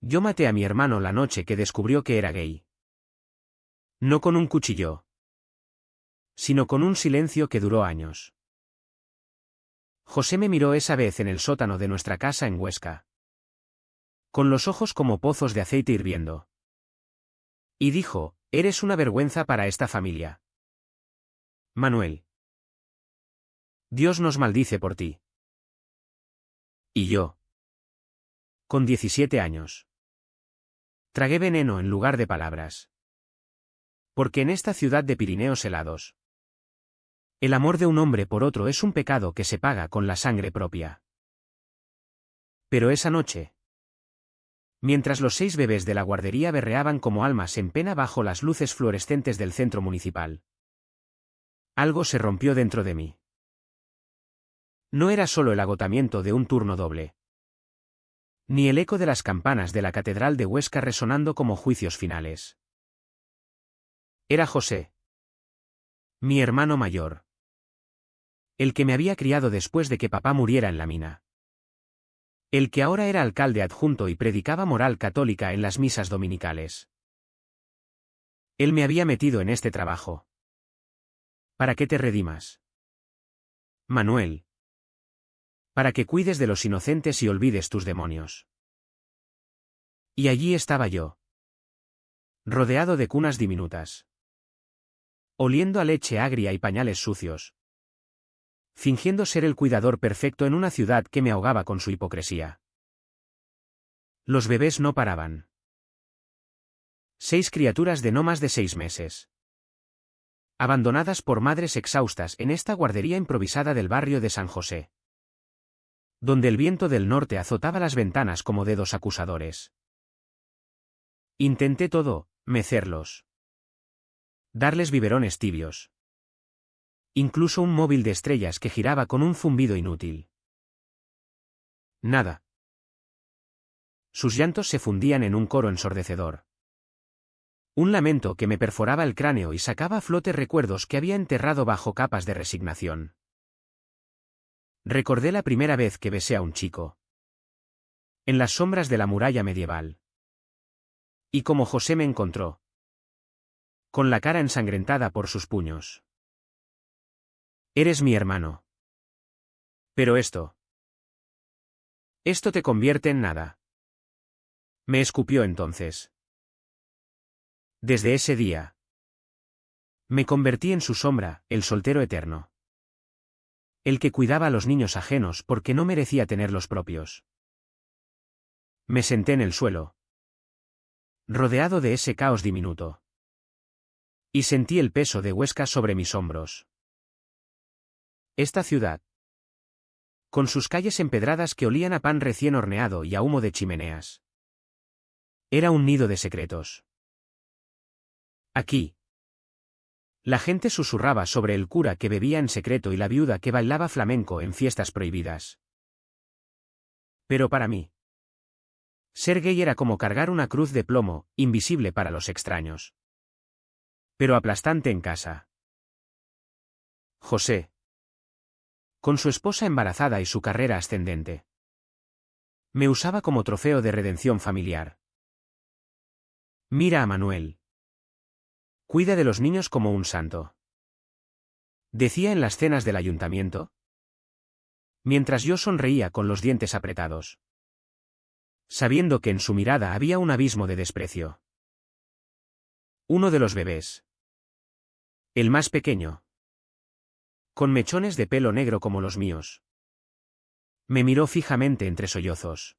Yo maté a mi hermano la noche que descubrió que era gay. No con un cuchillo, sino con un silencio que duró años. José me miró esa vez en el sótano de nuestra casa en Huesca, con los ojos como pozos de aceite hirviendo. Y dijo, eres una vergüenza para esta familia. Manuel. Dios nos maldice por ti. Y yo. Con 17 años. Tragué veneno en lugar de palabras. Porque en esta ciudad de Pirineos helados, el amor de un hombre por otro es un pecado que se paga con la sangre propia. Pero esa noche, mientras los 6 bebés de la guardería berreaban como almas en pena bajo las luces fluorescentes del centro municipal, algo se rompió dentro de mí. No era solo el agotamiento de un turno doble, ni el eco de las campanas de la catedral de Huesca resonando como juicios finales. Era José, mi hermano mayor, el que me había criado después de que papá muriera en la mina. El que ahora era alcalde adjunto y predicaba moral católica en las misas dominicales. Él me había metido en este trabajo. ¿Para qué te redimas, Manuel? Para que cuides de los inocentes y olvides tus demonios. Y allí estaba yo, rodeado de cunas diminutas, oliendo a leche agria y pañales sucios, fingiendo ser el cuidador perfecto en una ciudad que me ahogaba con su hipocresía. Los bebés no paraban. 6 criaturas de no más de 6 meses. Abandonadas por madres exhaustas en esta guardería improvisada del barrio de San José, donde el viento del norte azotaba las ventanas como dedos acusadores. Intenté todo, mecerlos, darles biberones tibios, incluso un móvil de estrellas que giraba con un zumbido inútil. Nada. Sus llantos se fundían en un coro ensordecedor. Un lamento que me perforaba el cráneo y sacaba a flote recuerdos que había enterrado bajo capas de resignación. Recordé la primera vez que besé a un chico, en las sombras de la muralla medieval. Y como José me encontró, con la cara ensangrentada por sus puños. Eres mi hermano. Pero esto te convierte en nada. Me escupió entonces. Desde ese día, me convertí en su sombra, el soltero eterno. El que cuidaba a los niños ajenos porque no merecía tener los propios. Me senté en el suelo, rodeado de ese caos diminuto. Y sentí el peso de Huesca sobre mis hombros. Esta ciudad, con sus calles empedradas que olían a pan recién horneado y a humo de chimeneas, era un nido de secretos. Aquí, la gente susurraba sobre el cura que bebía en secreto y la viuda que bailaba flamenco en fiestas prohibidas. Pero para mí, ser gay era como cargar una cruz de plomo, invisible para los extraños, pero aplastante en casa. José, con su esposa embarazada y su carrera ascendente, me usaba como trofeo de redención familiar. Mira a Manuel. Cuida de los niños como un santo, decía en las cenas del ayuntamiento, mientras yo sonreía con los dientes apretados, sabiendo que en su mirada había un abismo de desprecio. Uno de los bebés, el más pequeño, con mechones de pelo negro como los míos, me miró fijamente entre sollozos.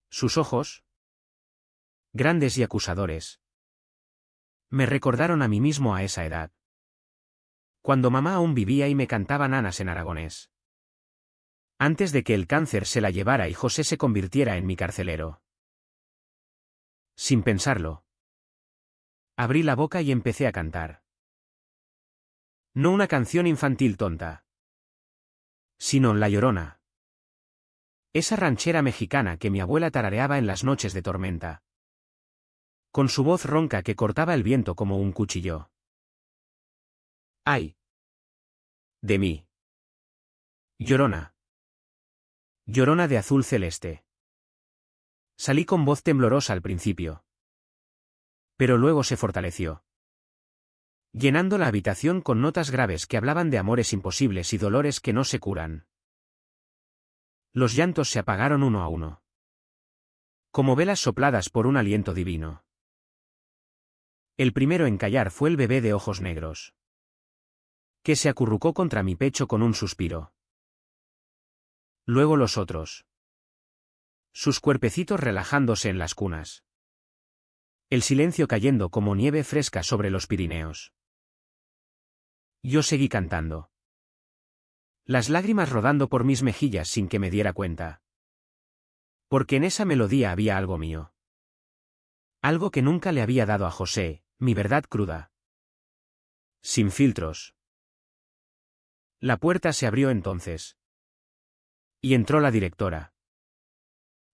Sus ojos, grandes y acusadores, me recordaron a mí mismo a esa edad, cuando mamá aún vivía y me cantaba nanas en aragonés, antes de que el cáncer se la llevara y José se convirtiera en mi carcelero. Sin pensarlo, abrí la boca y empecé a cantar. No una canción infantil tonta, sino La Llorona. Esa ranchera mexicana que mi abuela tarareaba en las noches de tormenta, con su voz ronca que cortaba el viento como un cuchillo. ¡Ay! De mí. Llorona. Llorona de azul celeste. Salí con voz temblorosa al principio. Pero luego se fortaleció, llenando la habitación con notas graves que hablaban de amores imposibles y dolores que no se curan. Los llantos se apagaron uno a uno, como velas sopladas por un aliento divino. El primero en callar fue el bebé de ojos negros, que se acurrucó contra mi pecho con un suspiro. Luego los otros, sus cuerpecitos relajándose en las cunas. El silencio cayendo como nieve fresca sobre los Pirineos. Yo seguí cantando, las lágrimas rodando por mis mejillas sin que me diera cuenta. Porque en esa melodía había algo mío. Algo que nunca le había dado a José, mi verdad cruda. Sin filtros. La puerta se abrió entonces. Y entró la directora.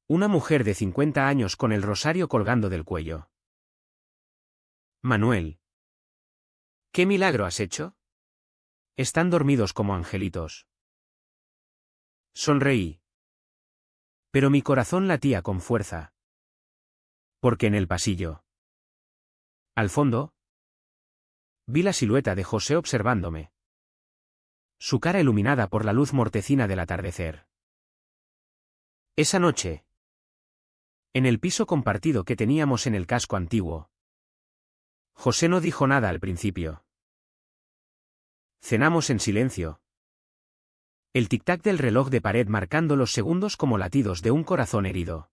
Una mujer de 50 años con el rosario colgando del cuello. Manuel. ¿Qué milagro has hecho? Están dormidos como angelitos. Sonreí. Pero mi corazón latía con fuerza. Porque en el pasillo, al fondo, vi la silueta de José observándome. Su cara iluminada por la luz mortecina del atardecer. Esa noche, en el piso compartido que teníamos en el casco antiguo, José no dijo nada al principio. Cenamos en silencio. El tic-tac del reloj de pared marcando los segundos como latidos de un corazón herido.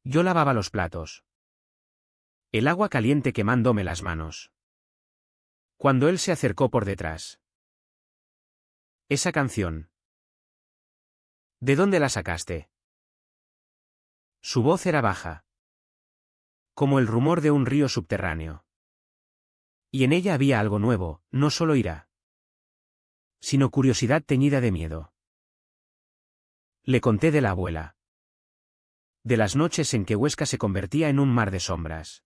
Yo lavaba los platos. El agua caliente quemándome las manos. Cuando él se acercó por detrás. Esa canción. ¿De dónde la sacaste? Su voz era baja, como el rumor de un río subterráneo. Y en ella había algo nuevo, no solo ira, sino curiosidad teñida de miedo. Le conté de la abuela. De las noches en que Huesca se convertía en un mar de sombras.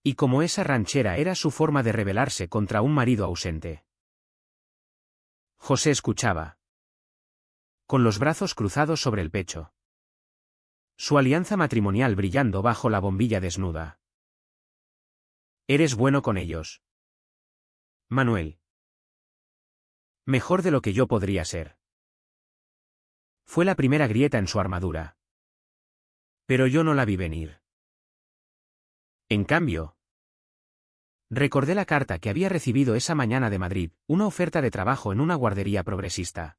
Y como esa ranchera era su forma de rebelarse contra un marido ausente. José escuchaba, con los brazos cruzados sobre el pecho. Su alianza matrimonial brillando bajo la bombilla desnuda. Eres bueno con ellos, Manuel. Mejor de lo que yo podría ser. Fue la primera grieta en su armadura. Pero yo no la vi venir. En cambio, recordé la carta que había recibido esa mañana de Madrid, una oferta de trabajo en una guardería progresista.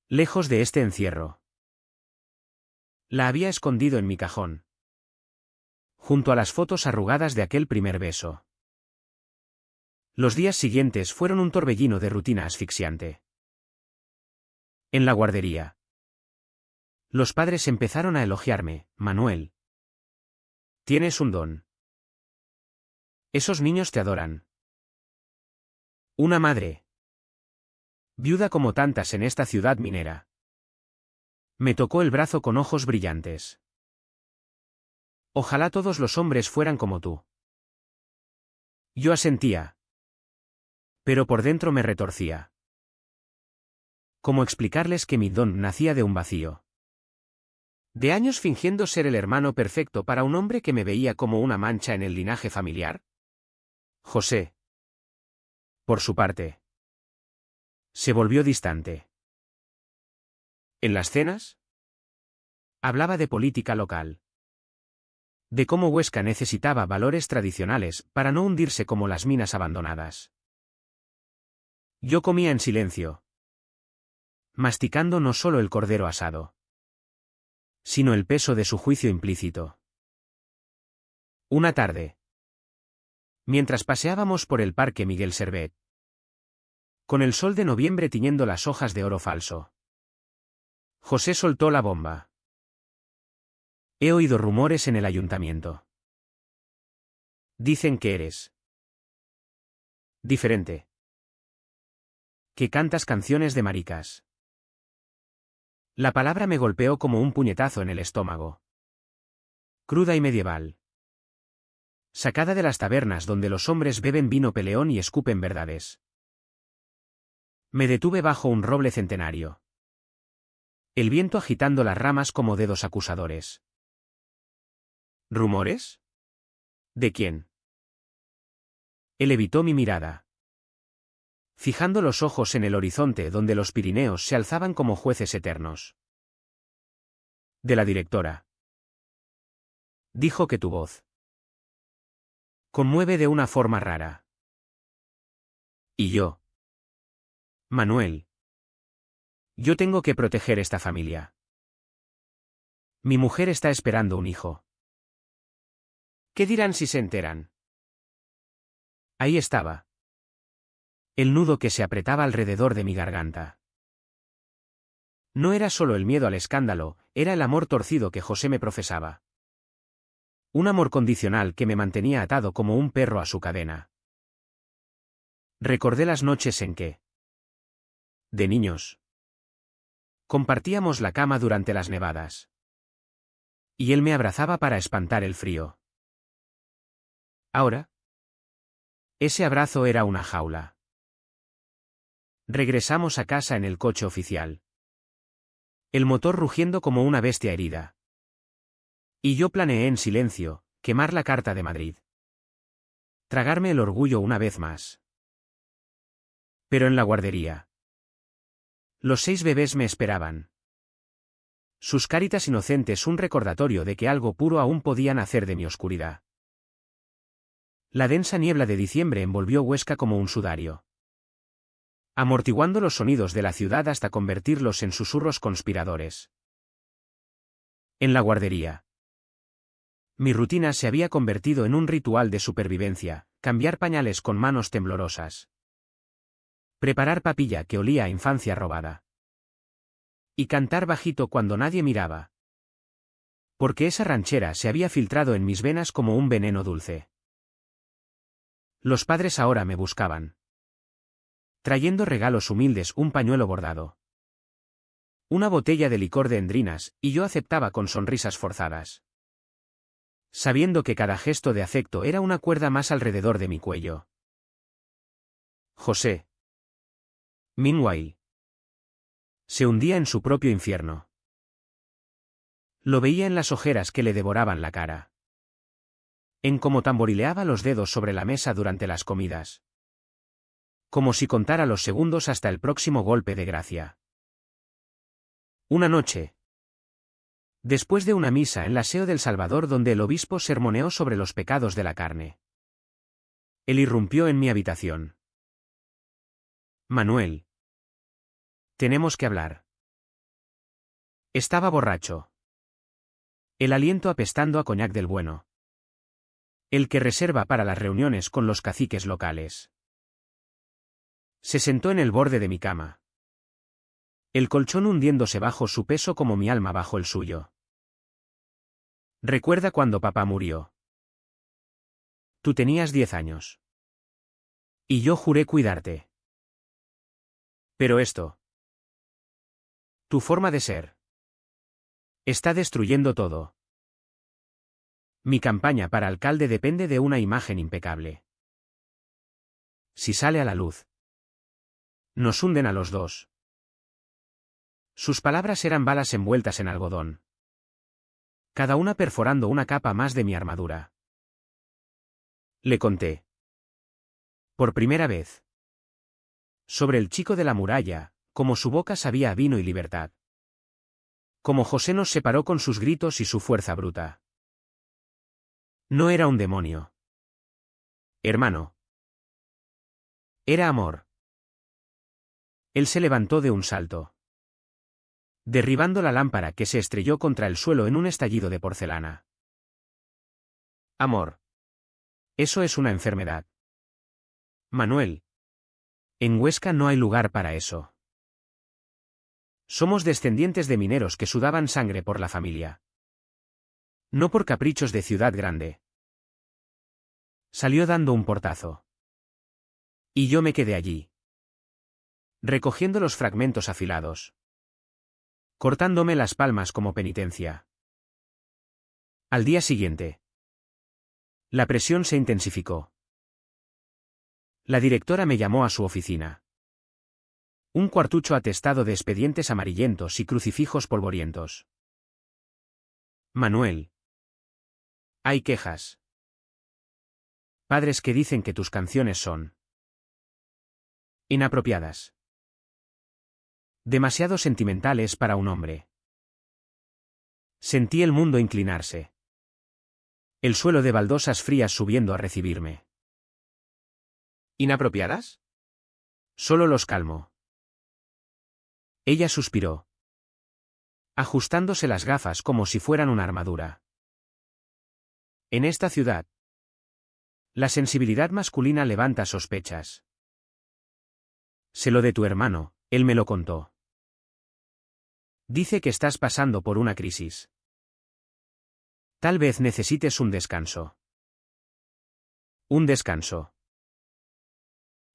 Lejos de este encierro. La había escondido en mi cajón, junto a las fotos arrugadas de aquel primer beso. Los días siguientes fueron un torbellino de rutina asfixiante. En la guardería, los padres empezaron a elogiarme. Manuel, tienes un don. Esos niños te adoran. Una madre, viuda como tantas en esta ciudad minera, me tocó el brazo con ojos brillantes. Ojalá todos los hombres fueran como tú. Yo asentía, pero por dentro me retorcía. ¿Cómo explicarles que mi don nacía de un vacío? ¿De años fingiendo ser el hermano perfecto para un hombre que me veía como una mancha en el linaje familiar? José, por su parte, se volvió distante. ¿En las cenas? Hablaba de política local. De cómo Huesca necesitaba valores tradicionales para no hundirse como las minas abandonadas. Yo comía en silencio, masticando no solo el cordero asado, sino el peso de su juicio implícito. Una tarde, mientras paseábamos por el parque Miguel Servet, con el sol de noviembre tiñendo las hojas de oro falso, José soltó la bomba. He oído rumores en el ayuntamiento. Dicen que eres diferente. Que cantas canciones de maricas. La palabra me golpeó como un puñetazo en el estómago. Cruda y medieval. Sacada de las tabernas donde los hombres beben vino peleón y escupen verdades. Me detuve bajo un roble centenario. El viento agitando las ramas como dedos acusadores. ¿Rumores? ¿De quién? Él evitó mi mirada. Fijando los ojos en el horizonte donde los Pirineos se alzaban como jueces eternos. De la directora. Dijo que tu voz conmueve de una forma rara. Y yo. Manuel. Yo tengo que proteger esta familia. Mi mujer está esperando un hijo. ¿Qué dirán si se enteran? Ahí estaba. El nudo que se apretaba alrededor de mi garganta. No era solo el miedo al escándalo, era el amor torcido que José me profesaba. Un amor condicional que me mantenía atado como un perro a su cadena. Recordé las noches en que, de niños, compartíamos la cama durante las nevadas. Y él me abrazaba para espantar el frío. Ahora, ese abrazo era una jaula. Regresamos a casa en el coche oficial. El motor rugiendo como una bestia herida. Y yo planeé en silencio, quemar la Carta de Madrid. Tragarme el orgullo una vez más. Pero en la guardería. Los 6 bebés me esperaban. Sus caritas inocentes un recordatorio de que algo puro aún podía nacer de mi oscuridad. La densa niebla de diciembre envolvió Huesca como un sudario. Amortiguando los sonidos de la ciudad hasta convertirlos en susurros conspiradores. En la guardería. Mi rutina se había convertido en un ritual de supervivencia, cambiar pañales con manos temblorosas. Preparar papilla que olía a infancia robada. Y cantar bajito cuando nadie miraba. Porque esa ranchera se había filtrado en mis venas como un veneno dulce. Los padres ahora me buscaban. Trayendo regalos humildes, un pañuelo bordado. Una botella de licor de endrinas, y yo aceptaba con sonrisas forzadas. Sabiendo que cada gesto de afecto era una cuerda más alrededor de mi cuello. José. Meanwhile. Se hundía en su propio infierno. Lo veía en las ojeras que le devoraban la cara. En cómo tamborileaba los dedos sobre la mesa durante las comidas. Como si contara los segundos hasta el próximo golpe de gracia. Una noche. Después de una misa en la SEO del Salvador donde el obispo sermoneó sobre los pecados de la carne. Él irrumpió en mi habitación. Manuel. Tenemos que hablar. Estaba borracho. El aliento apestando a coñac del bueno. El que reserva para las reuniones con los caciques locales. Se sentó en el borde de mi cama. El colchón hundiéndose bajo su peso como mi alma bajo el suyo. ¿Recuerda cuando papá murió? Tú tenías 10 años. Y yo juré cuidarte. Pero esto. Tu forma de ser. Está destruyendo todo. Mi campaña para alcalde depende de una imagen impecable. Si sale a la luz. Nos hunden a los dos. Sus palabras eran balas envueltas en algodón. Cada una perforando una capa más de mi armadura. Le conté. Por primera vez. Sobre el chico de la muralla, como su boca sabía a vino y libertad. Como José nos separó con sus gritos y su fuerza bruta. No era un demonio. Hermano. Era amor. Él se levantó de un salto. Derribando la lámpara que se estrelló contra el suelo en un estallido de porcelana. Amor. Eso es una enfermedad. Manuel. En Huesca no hay lugar para eso. Somos descendientes de mineros que sudaban sangre por la familia. No por caprichos de ciudad grande. Salió dando un portazo. Y yo me quedé allí. Recogiendo los fragmentos afilados. Cortándome las palmas como penitencia. Al día siguiente. La presión se intensificó. La directora me llamó a su oficina. Un cuartucho atestado de expedientes amarillentos y crucifijos polvorientos. Manuel. Hay quejas. Padres que dicen que tus canciones son inapropiadas. Demasiado sentimentales para un hombre. Sentí el mundo inclinarse. El suelo de baldosas frías subiendo a recibirme. ¿Inapropiadas? Solo los calmo. Ella suspiró, ajustándose las gafas como si fueran una armadura. En esta ciudad, la sensibilidad masculina levanta sospechas. Sé lo de tu hermano, él me lo contó. Dice que estás pasando por una crisis. Tal vez necesites un descanso. Un descanso.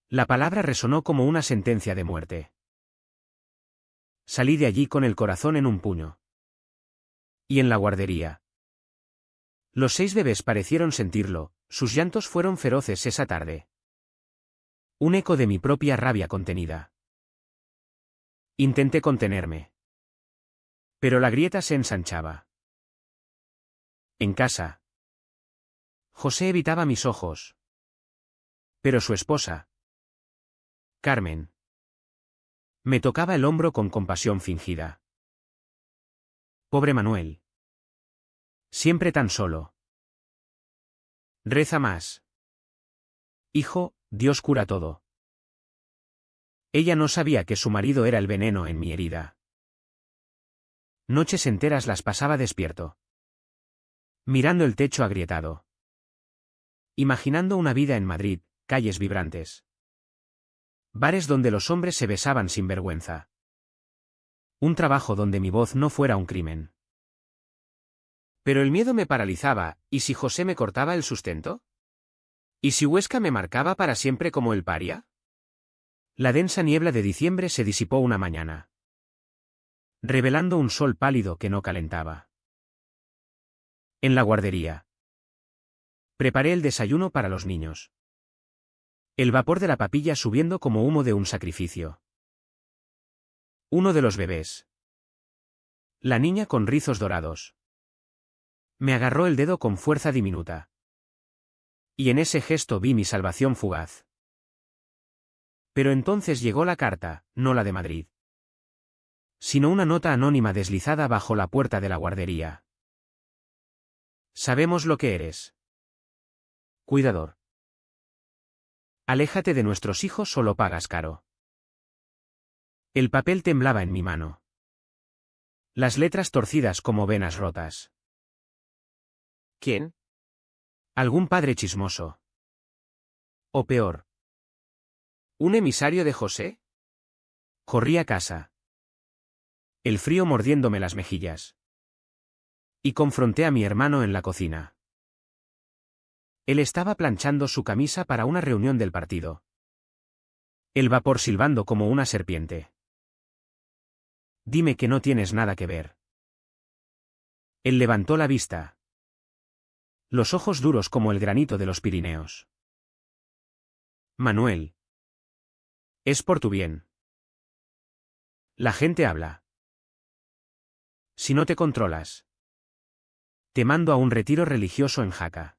La palabra resonó como una sentencia de muerte. Salí de allí con el corazón en un puño. Y en la guardería. Los 6 bebés parecieron sentirlo, sus llantos fueron feroces esa tarde. Un eco de mi propia rabia contenida. Intenté contenerme. Pero la grieta se ensanchaba. En casa. José evitaba mis ojos. Pero su esposa, Carmen, me tocaba el hombro con compasión fingida. Pobre Manuel. Siempre tan solo. Reza más. Hijo, Dios cura todo. Ella no sabía que su marido era el veneno en mi herida. Noches enteras las pasaba despierto, mirando el techo agrietado. Imaginando una vida en Madrid, calles vibrantes. Bares donde los hombres se besaban sin vergüenza. Un trabajo donde mi voz no fuera un crimen. Pero el miedo me paralizaba, ¿y si José me cortaba el sustento? ¿Y si Huesca me marcaba para siempre como el paria? La densa niebla de diciembre se disipó una mañana, revelando un sol pálido que no calentaba. En la guardería. Preparé el desayuno para los niños. El vapor de la papilla subiendo como humo de un sacrificio. Uno de los bebés. La niña con rizos dorados. Me agarró el dedo con fuerza diminuta. Y en ese gesto vi mi salvación fugaz. Pero entonces llegó la carta, no la de Madrid, sino una nota anónima deslizada bajo la puerta de la guardería. Sabemos lo que eres. Cuidador. Aléjate de nuestros hijos o lo pagas caro. El papel temblaba en mi mano. Las letras torcidas como venas rotas. ¿Quién? Algún padre chismoso. O peor. ¿Un emisario de José? Corrí a casa. El frío mordiéndome las mejillas. Y confronté a mi hermano en la cocina. Él estaba planchando su camisa para una reunión del partido. El vapor silbando como una serpiente. Dime que no tienes nada que ver. Él levantó la vista. Los ojos duros como el granito de los Pirineos. Manuel. Es por tu bien. La gente habla. Si no te controlas, te mando a un retiro religioso en Jaca.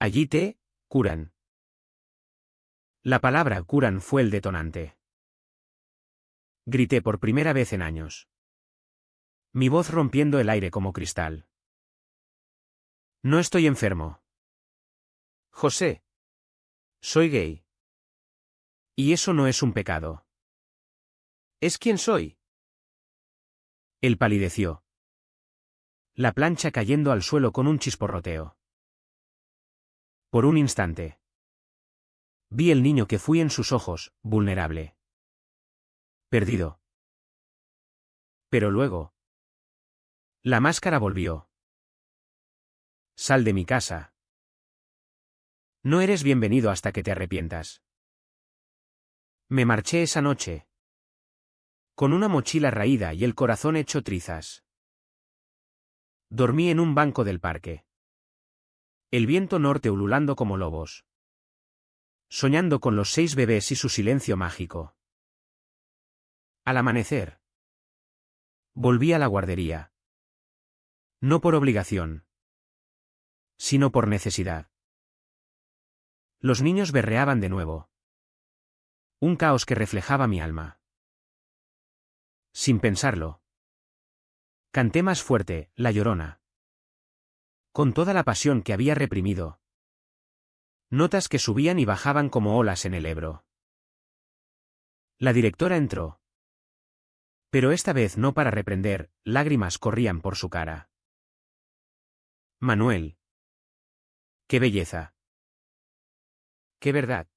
Allí te curan. La palabra curan fue el detonante. Grité por primera vez en años. Mi voz rompiendo el aire como cristal. No estoy enfermo. José. Soy gay. Y eso no es un pecado. ¿Es quien soy? Él palideció. La plancha cayendo al suelo con un chisporroteo. Por un instante. Vi el niño que fui en sus ojos, vulnerable. Perdido. Pero luego. La máscara volvió. Sal de mi casa. No eres bienvenido hasta que te arrepientas. Me marché esa noche. Con una mochila raída y el corazón hecho trizas. Dormí en un banco del parque. El viento norte ululando como lobos. Soñando con los 6 bebés y su silencio mágico. Al amanecer, volví a la guardería. No por obligación, sino por necesidad. Los niños berreaban de nuevo. Un caos que reflejaba mi alma. Sin pensarlo, canté más fuerte, La Llorona. Con toda la pasión que había reprimido. Notas que subían y bajaban como olas en el Ebro. La directora entró. Pero esta vez no para reprender, lágrimas corrían por su cara. Manuel. ¡Qué belleza! ¡Qué verdad!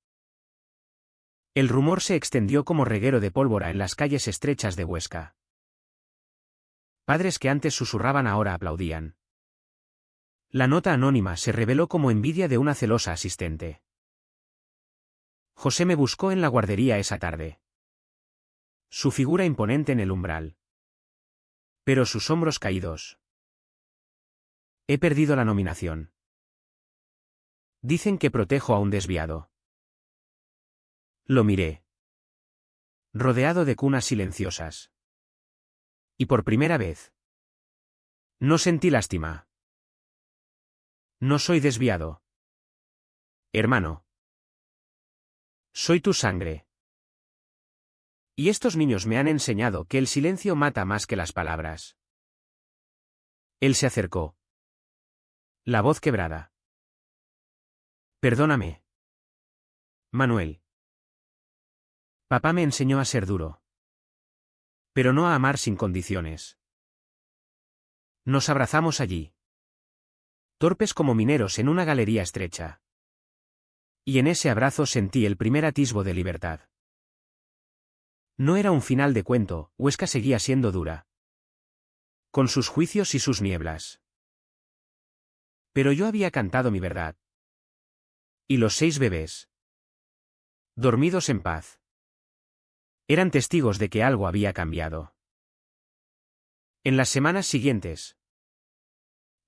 El rumor se extendió como reguero de pólvora en las calles estrechas de Huesca. Padres que antes susurraban ahora aplaudían. La nota anónima se reveló como envidia de una celosa asistente. José me buscó en la guardería esa tarde. Su figura imponente en el umbral. Pero sus hombros caídos. He perdido la nominación. Dicen que protejo a un desviado. Lo miré. Rodeado de cunas silenciosas. Y por primera vez. No sentí lástima. No soy desviado. Hermano. Soy tu sangre. Y estos niños me han enseñado que el silencio mata más que las palabras. Él se acercó. La voz quebrada. Perdóname. Manuel. Papá me enseñó a ser duro. Pero no a amar sin condiciones. Nos abrazamos allí. Torpes como mineros en una galería estrecha. Y en ese abrazo sentí el primer atisbo de libertad. No era un final de cuento, Huesca seguía siendo dura. Con sus juicios y sus nieblas. Pero yo había cantado mi verdad. Y los 6 bebés. Dormidos en paz. Eran testigos de que algo había cambiado. En las semanas siguientes,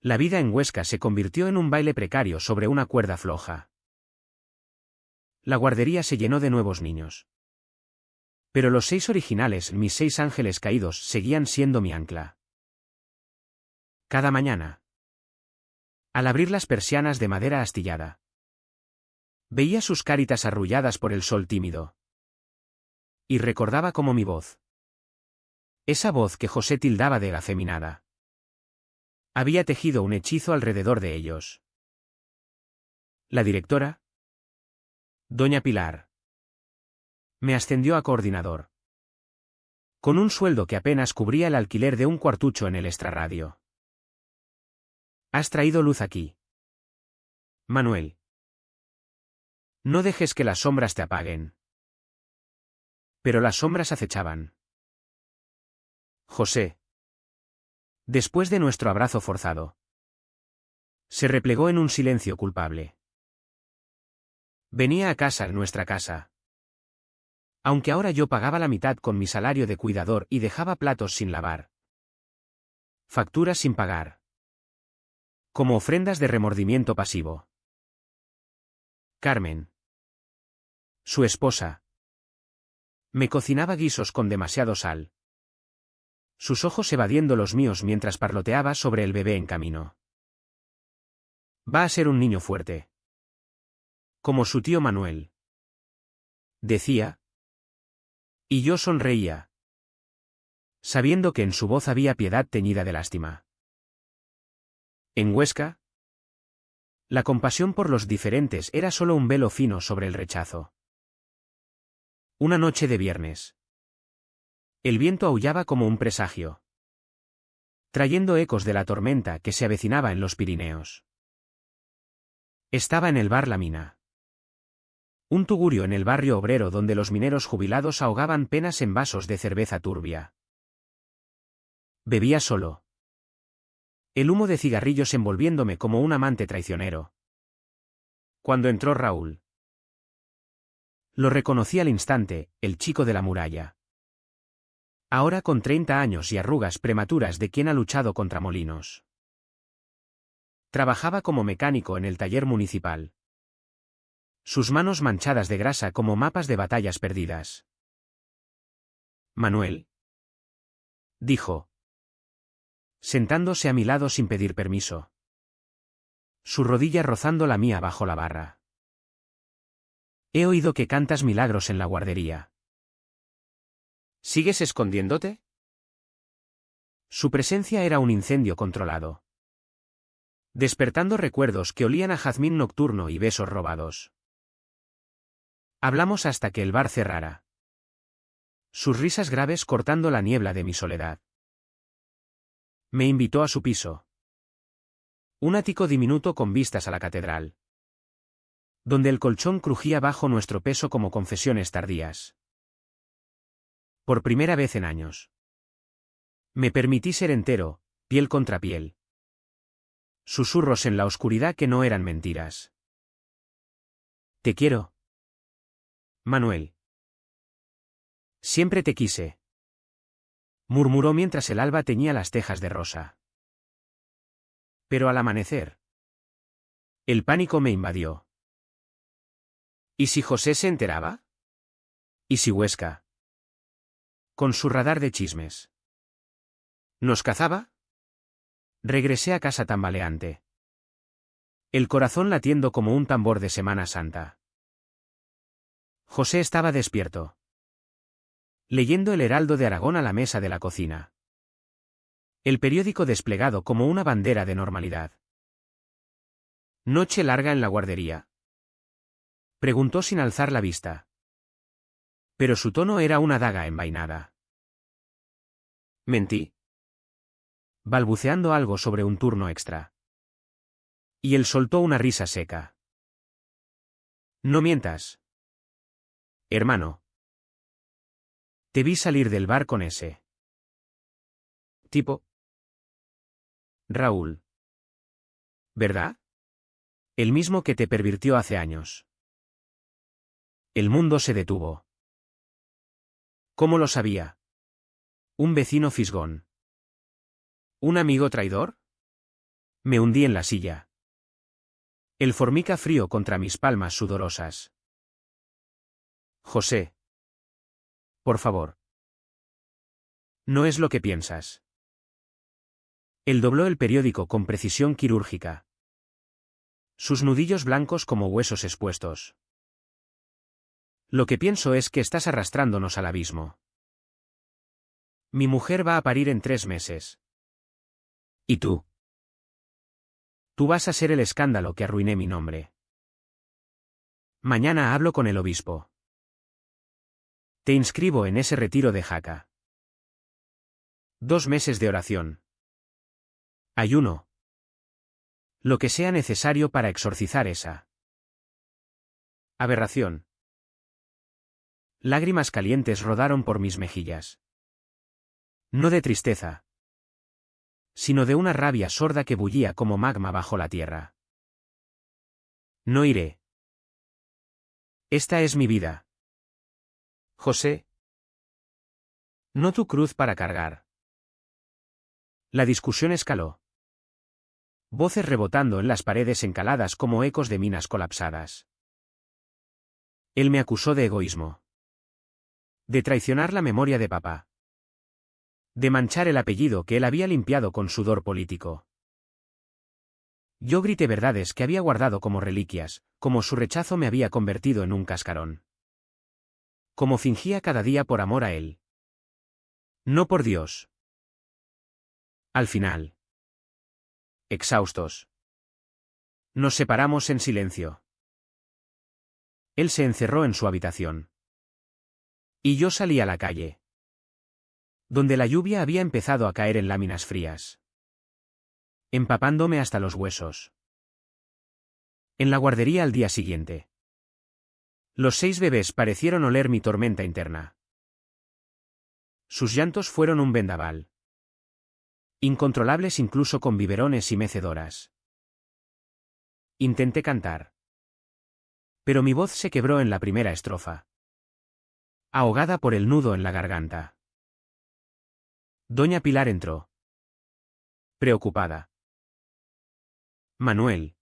la vida en Huesca se convirtió en un baile precario sobre una cuerda floja. La guardería se llenó de nuevos niños. Pero los 6 originales, mis 6 ángeles caídos, seguían siendo mi ancla. Cada mañana, al abrir las persianas de madera astillada, veía sus caritas arrulladas por el sol tímido. Y recordaba como mi voz. Esa voz que José tildaba de afeminada. Había tejido un hechizo alrededor de ellos. La directora, doña Pilar, me ascendió a coordinador. Con un sueldo que apenas cubría el alquiler de un cuartucho en el extrarradio. Has traído luz aquí. Manuel. No dejes que las sombras te apaguen. Pero las sombras acechaban. José. Después de nuestro abrazo forzado, se replegó en un silencio culpable. Venía a casa, nuestra casa. Aunque ahora yo pagaba la mitad con mi salario de cuidador y dejaba platos sin lavar. Facturas sin pagar. Como ofrendas de remordimiento pasivo. Carmen, su esposa, me cocinaba guisos con demasiado sal. Sus ojos evadiendo los míos mientras parloteaba sobre el bebé en camino. Va a ser un niño fuerte. Como su tío Manuel. Decía. Y yo sonreía. Sabiendo que en su voz había piedad teñida de lástima. En Huesca, la compasión por los diferentes era solo un velo fino sobre el rechazo. Una noche de viernes. El viento aullaba como un presagio, trayendo ecos de la tormenta que se avecinaba en los Pirineos. Estaba en el bar La Mina. Un tugurio en el barrio obrero donde los mineros jubilados ahogaban penas en vasos de cerveza turbia. Bebía solo. El humo de cigarrillos envolviéndome como un amante traicionero. Cuando entró Raúl. Lo reconocí al instante, el chico de la muralla. Ahora con 30 años y arrugas prematuras de quien ha luchado contra molinos. Trabajaba como mecánico en el taller municipal. Sus manos manchadas de grasa como mapas de batallas perdidas. Manuel, dijo, sentándose a mi lado sin pedir permiso. Su rodilla rozando la mía bajo la barra. He oído que cantas milagros en la guardería. ¿Sigues escondiéndote? Su presencia era un incendio controlado, despertando recuerdos que olían a jazmín nocturno y besos robados. Hablamos hasta que el bar cerrara. Sus risas graves cortando la niebla de mi soledad. Me invitó a su piso. Un ático diminuto con vistas a la catedral, donde el colchón crujía bajo nuestro peso como confesiones tardías. Por primera vez en años, me permití ser entero, piel contra piel. Susurros en la oscuridad que no eran mentiras. Te quiero, Manuel. Siempre te quise, murmuró mientras el alba teñía las tejas de rosa. Pero al amanecer, el pánico me invadió. ¿Y si José se enteraba? ¿Y si Huesca? Con su radar de chismes. ¿Nos cazaba? Regresé a casa tambaleante, el corazón latiendo como un tambor de Semana Santa. José estaba despierto, leyendo el Heraldo de Aragón a la mesa de la cocina. El periódico desplegado como una bandera de normalidad. ¿Noche larga en la guardería?, preguntó sin alzar la vista. Pero su tono era una daga envainada. Mentí, balbuceando algo sobre un turno extra. Y él soltó una risa seca. No mientas, hermano. Te vi salir del bar con ese tipo. Raúl. ¿Verdad? El mismo que te pervirtió hace años. El mundo se detuvo. ¿Cómo lo sabía? Un vecino fisgón. ¿Un amigo traidor? Me hundí en la silla. El formica frío contra mis palmas sudorosas. José. Por favor. No es lo que piensas. Él dobló el periódico con precisión quirúrgica. Sus nudillos blancos como huesos expuestos. Lo que pienso es que estás arrastrándonos al abismo. Mi mujer va a parir en 3 meses. ¿Y tú? Tú vas a ser el escándalo que arruiné mi nombre. Mañana hablo con el obispo. Te inscribo en ese retiro de Jaca. 2 meses de oración. Ayuno. Lo que sea necesario para exorcizar esa aberración. Lágrimas calientes rodaron por mis mejillas. No de tristeza, sino de una rabia sorda que bullía como magma bajo la tierra. No iré. Esta es mi vida. José. No tu cruz para cargar. La discusión escaló. Voces rebotando en las paredes encaladas como ecos de minas colapsadas. Él me acusó de egoísmo. De traicionar la memoria de papá. De manchar el apellido que él había limpiado con sudor político. Yo grité verdades que había guardado como reliquias, como su rechazo me había convertido en un cascarón. Como fingía cada día por amor a él. No por Dios. Al final. Exhaustos. Nos separamos en silencio. Él se encerró en su habitación. Y yo salí a la calle, donde la lluvia había empezado a caer en láminas frías, empapándome hasta los huesos. En la guardería al día siguiente, los 6 bebés parecieron oler mi tormenta interna. Sus llantos fueron un vendaval. Incontrolables incluso con biberones y mecedoras. Intenté cantar. Pero mi voz se quebró en la primera estrofa. Ahogada por el nudo en la garganta. Doña Pilar entró. Preocupada. Manuel.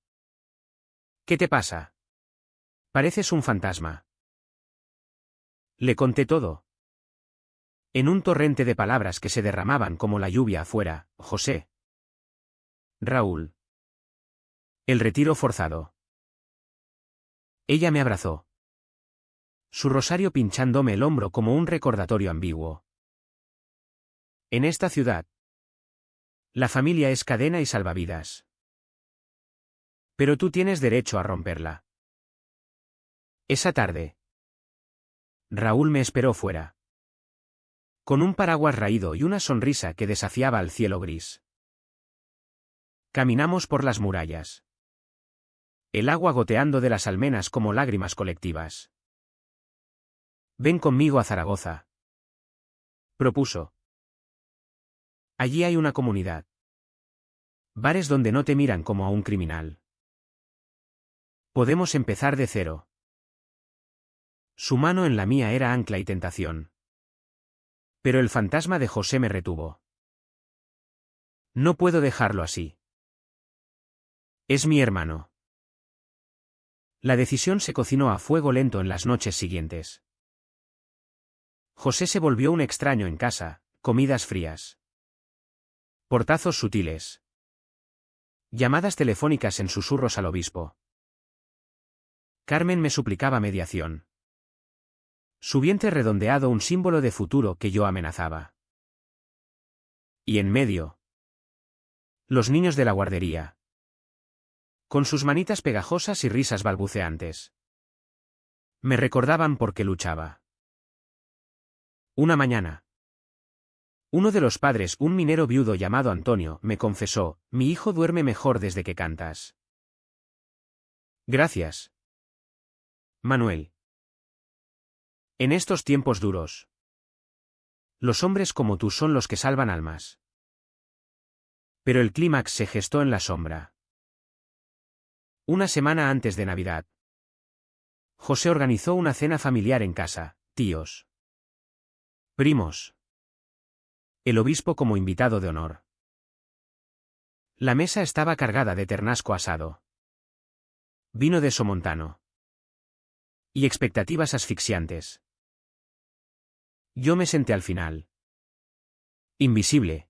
¿Qué te pasa? Pareces un fantasma. Le conté todo. En un torrente de palabras que se derramaban como la lluvia afuera, José. Raúl. El retiro forzado. Ella me abrazó. Su rosario pinchándome el hombro como un recordatorio ambiguo. En esta ciudad, la familia es cadena y salvavidas. Pero tú tienes derecho a romperla. Esa tarde, Raúl me esperó fuera. Con un paraguas raído y una sonrisa que desafiaba al cielo gris. Caminamos por las murallas. El agua goteando de las almenas como lágrimas colectivas. Ven conmigo a Zaragoza, propuso. Allí hay una comunidad. Bares donde no te miran como a un criminal. Podemos empezar de cero. Su mano en la mía era ancla y tentación. Pero el fantasma de José me retuvo. No puedo dejarlo así. Es mi hermano. La decisión se cocinó a fuego lento en las noches siguientes. José se volvió un extraño en casa, comidas frías. Portazos sutiles. Llamadas telefónicas en susurros al obispo. Carmen me suplicaba mediación. Su vientre redondeado un símbolo de futuro que yo amenazaba. Y en medio, los niños de la guardería. Con sus manitas pegajosas y risas balbuceantes. Me recordaban por qué luchaba. Una mañana. Uno de los padres, un minero viudo llamado Antonio, me confesó, mi hijo duerme mejor desde que cantas. Gracias, Manuel. En estos tiempos duros, los hombres como tú son los que salvan almas. Pero el clímax se gestó en la sombra. Una semana antes de Navidad, José organizó una cena familiar en casa, tíos, primos, el obispo como invitado de honor. La mesa estaba cargada de ternasco asado, vino de somontano y expectativas asfixiantes. Yo me senté al final, invisible,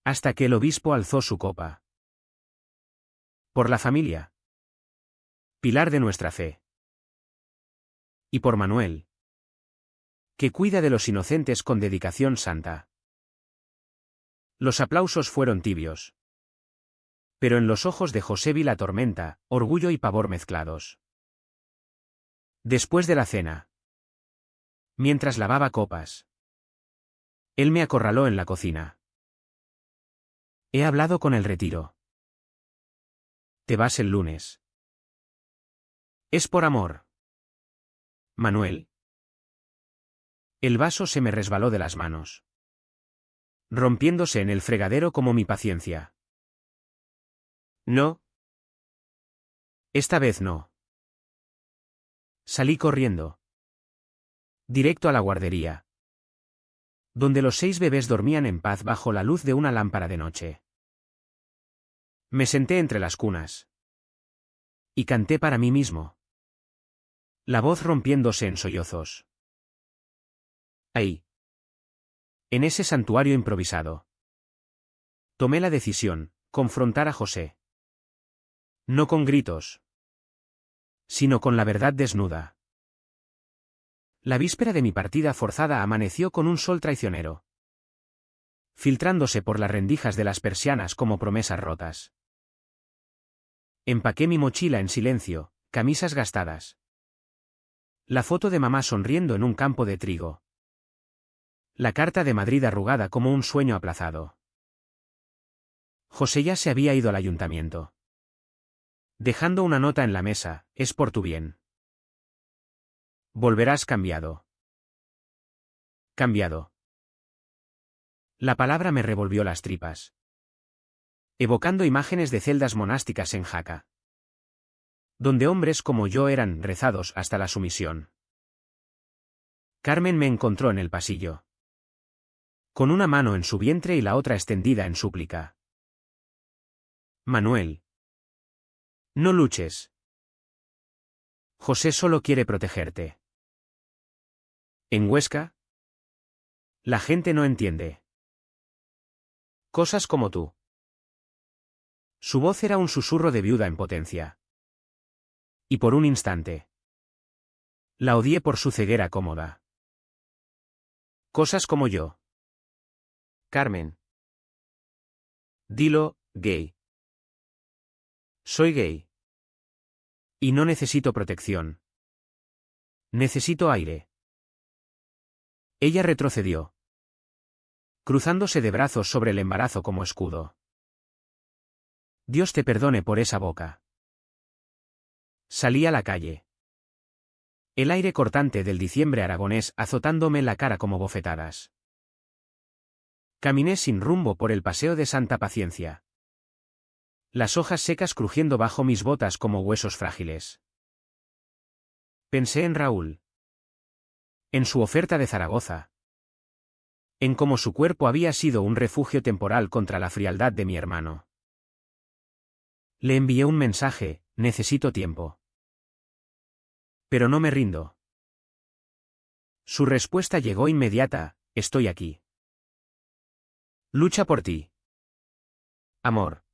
hasta que el obispo alzó su copa. Por la familia, pilar de nuestra fe. Y por Manuel, que cuida de los inocentes con dedicación santa. Los aplausos fueron tibios. Pero en los ojos de José vi la tormenta, orgullo y pavor mezclados. Después de la cena, mientras lavaba copas, él me acorraló en la cocina. He hablado con el retiro. Te vas el lunes. Es por amor. Manuel. El vaso se me resbaló de las manos, rompiéndose en el fregadero como mi paciencia. No. Esta vez no. Salí corriendo. Directo a la guardería, donde los 6 bebés dormían en paz bajo la luz de una lámpara de noche. Me senté entre las cunas. Y canté para mí mismo. La voz rompiéndose en sollozos. Ahí. En ese santuario improvisado. Tomé la decisión, confrontar a José. No con gritos, sino con la verdad desnuda. La víspera de mi partida forzada amaneció con un sol traicionero, filtrándose por las rendijas de las persianas como promesas rotas. Empaqué mi mochila en silencio, camisas gastadas. La foto de mamá sonriendo en un campo de trigo. La carta de Madrid arrugada como un sueño aplazado. José ya se había ido al ayuntamiento, dejando una nota en la mesa, es por tu bien. Volverás cambiado. Cambiado. La palabra me revolvió las tripas, evocando imágenes de celdas monásticas en Jaca, donde hombres como yo eran rezados hasta la sumisión. Carmen me encontró en el pasillo, con una mano en su vientre y la otra extendida en súplica. Manuel. No luches. José solo quiere protegerte. En Huesca, La gente no entiende. Cosas como tú. Su voz era un susurro de viuda en potencia. Y por un instante. La odié por su ceguera cómoda. Cosas como yo. Carmen. Dilo, gay. Soy gay. Y no necesito protección. Necesito aire. Ella retrocedió, cruzándose de brazos sobre el embarazo como escudo. Dios te perdone por esa boca. Salí a la calle. El aire cortante del diciembre aragonés azotándome la cara como bofetadas. Caminé sin rumbo por el paseo de Santa Paciencia. Las hojas secas crujiendo bajo mis botas como huesos frágiles. Pensé en Raúl. En su oferta de Zaragoza. En cómo su cuerpo había sido un refugio temporal contra la frialdad de mi hermano. Le envié un mensaje: necesito tiempo. Pero no me rindo. Su respuesta llegó inmediata: estoy aquí. Lucha por ti. Amor.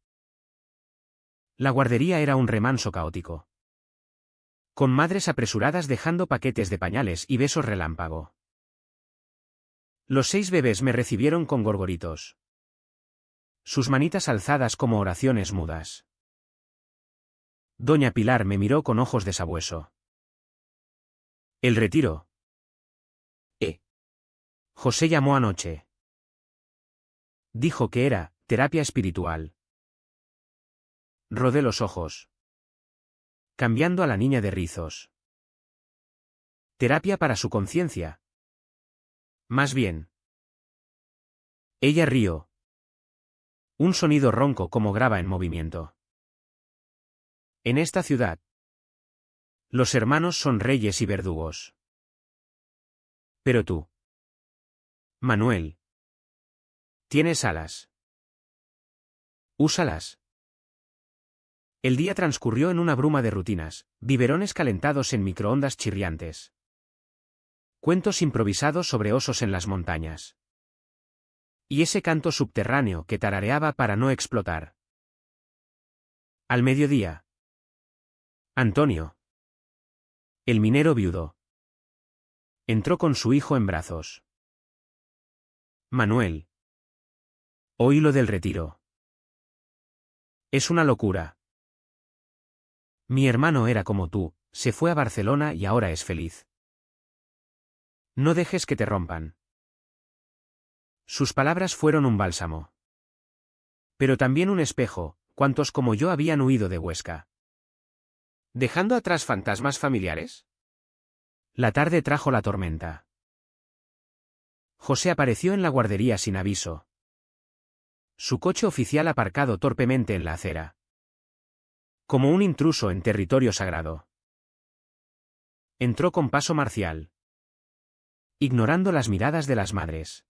La guardería era un remanso caótico. Con madres apresuradas dejando paquetes de pañales y besos relámpago. Los 6 bebés me recibieron con gorgoritos. Sus manitas alzadas como oraciones mudas. Doña Pilar me miró con ojos de sabueso. El retiro. José llamó anoche. Dijo que era terapia espiritual. Rodé los ojos. Cambiando a la niña de rizos. Terapia para su conciencia. Más bien. Ella rió. Un sonido ronco como grava en movimiento. En esta ciudad, los hermanos son reyes y verdugos. Pero tú, Manuel, tienes alas. Úsalas. El día transcurrió en una bruma de rutinas, biberones calentados en microondas chirriantes. Cuentos improvisados sobre osos en las montañas. Y ese canto subterráneo que tarareaba para no explotar. Al mediodía. Antonio, el minero viudo, entró con su hijo en brazos. Manuel. Oí lo del retiro. Es una locura. Mi hermano era como tú, se fue a Barcelona y ahora es feliz. No dejes que te rompan. Sus palabras fueron un bálsamo. Pero también un espejo: cuantos como yo habían huido de Huesca. ¿Dejando atrás fantasmas familiares? La tarde trajo la tormenta. José apareció en la guardería sin aviso. Su coche oficial aparcado torpemente en la acera. Como un intruso en territorio sagrado. Entró con paso marcial. Ignorando las miradas de las madres.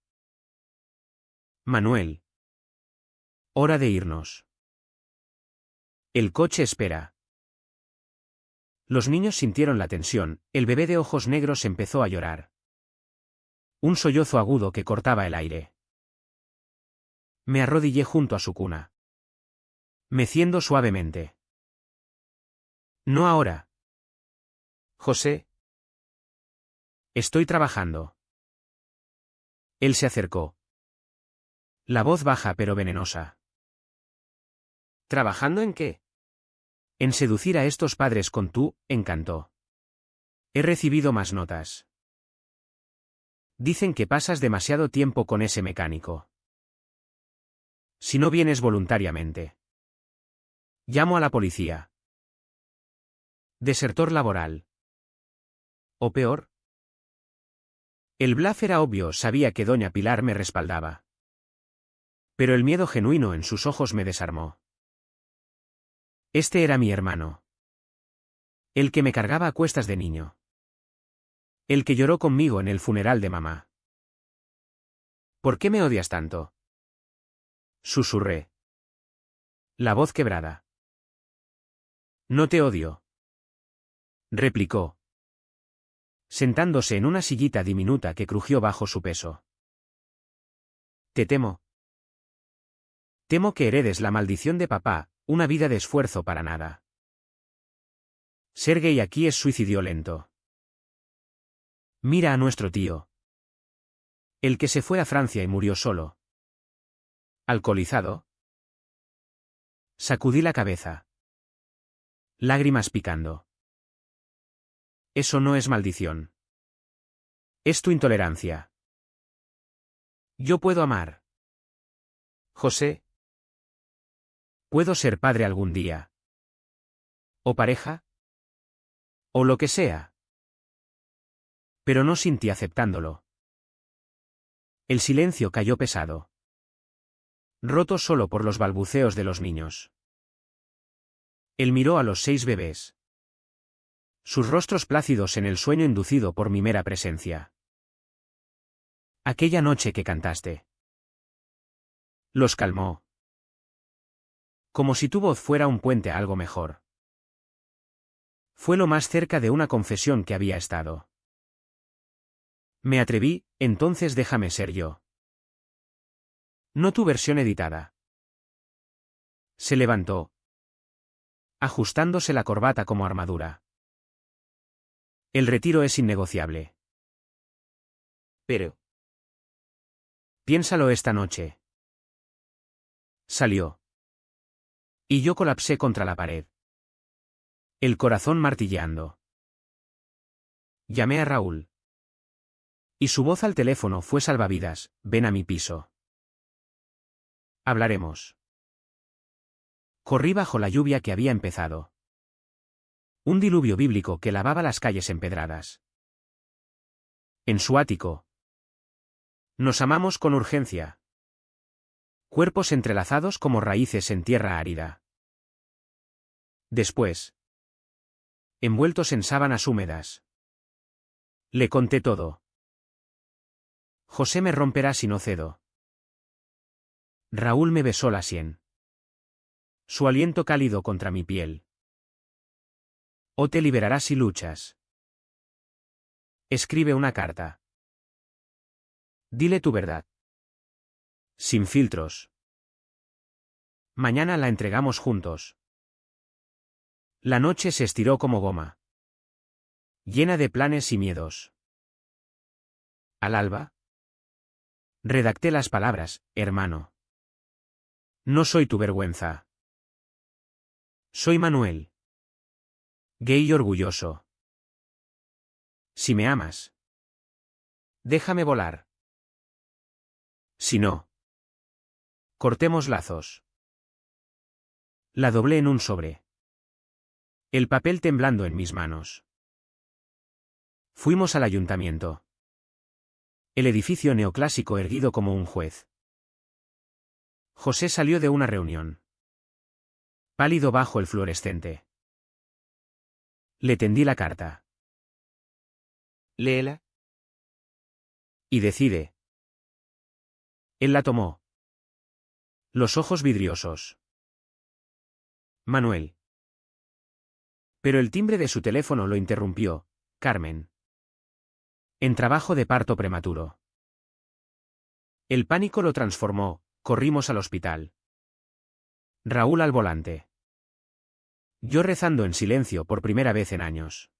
Manuel. Hora de irnos. El coche espera. Los niños sintieron la tensión, el bebé de ojos negros empezó a llorar. Un sollozo agudo que cortaba el aire. Me arrodillé junto a su cuna. Meciendo suavemente. No ahora. José. Estoy trabajando. Él se acercó. La voz baja pero venenosa. ¿Trabajando en qué? En seducir a estos padres con tu encanto. He recibido más notas. Dicen que pasas demasiado tiempo con ese mecánico. Si no vienes voluntariamente. Llamo a la policía. Desertor laboral. O peor. El blaf era obvio, sabía que doña Pilar me respaldaba. Pero el miedo genuino en sus ojos me desarmó. Este era mi hermano. El que me cargaba a cuestas de niño. El que lloró conmigo en el funeral de mamá. ¿Por qué me odias tanto? Susurré. La voz quebrada. No te odio. Replicó. Sentándose en una sillita diminuta que crujió bajo su peso. Te temo. Temo que heredes la maldición de papá, una vida de esfuerzo para nada. Ser gay aquí es suicidio lento. Mira a nuestro tío. El que se fue a Francia y murió solo. ¿Alcoholizado? Sacudí la cabeza. Lágrimas picando. Eso no es maldición. Es tu intolerancia. Yo puedo amar. José. Puedo ser padre algún día. O pareja. O lo que sea. Pero no sin ti aceptándolo. El silencio cayó pesado. Roto solo por los balbuceos de los niños. Él miró a los 6 bebés. Sus rostros plácidos en el sueño inducido por mi mera presencia. Aquella noche que cantaste. Los calmó. Como si tu voz fuera un puente a algo mejor. Fue lo más cerca de una confesión que había estado. Me atreví, entonces déjame ser yo. No tu versión editada. Se levantó, ajustándose la corbata como armadura. El retiro es innegociable. Pero. Piénsalo esta noche. Salió. Y yo colapsé contra la pared. El corazón martilleando. Llamé a Raúl. Y su voz al teléfono fue salvavidas: ven a mi piso. Hablaremos. Corrí bajo la lluvia que había empezado. Un diluvio bíblico que lavaba las calles empedradas. En su ático. Nos amamos con urgencia. Cuerpos entrelazados como raíces en tierra árida. Después. Envueltos en sábanas húmedas. Le conté todo. José me romperá si no cedo. Raúl me besó la sien. Su aliento cálido contra mi piel. O te liberarás si luchas. Escribe una carta. Dile tu verdad. Sin filtros. Mañana la entregamos juntos. La noche se estiró como goma. Llena de planes y miedos. Al alba. Redacté las palabras: hermano. No soy tu vergüenza. Soy Manuel. Gay y orgulloso. Si me amas. Déjame volar. Si no. Cortemos lazos. La doblé en un sobre. El papel temblando en mis manos. Fuimos al ayuntamiento. El edificio neoclásico erguido como un juez. José salió de una reunión. Pálido bajo el fluorescente. Le tendí la carta. Léela. Y decide. Él la tomó. Los ojos vidriosos. Manuel. Pero el timbre de su teléfono lo interrumpió: Carmen. En trabajo de parto prematuro. El pánico lo transformó: corrimos al hospital. Raúl al volante. Yo rezando en silencio por primera vez en años.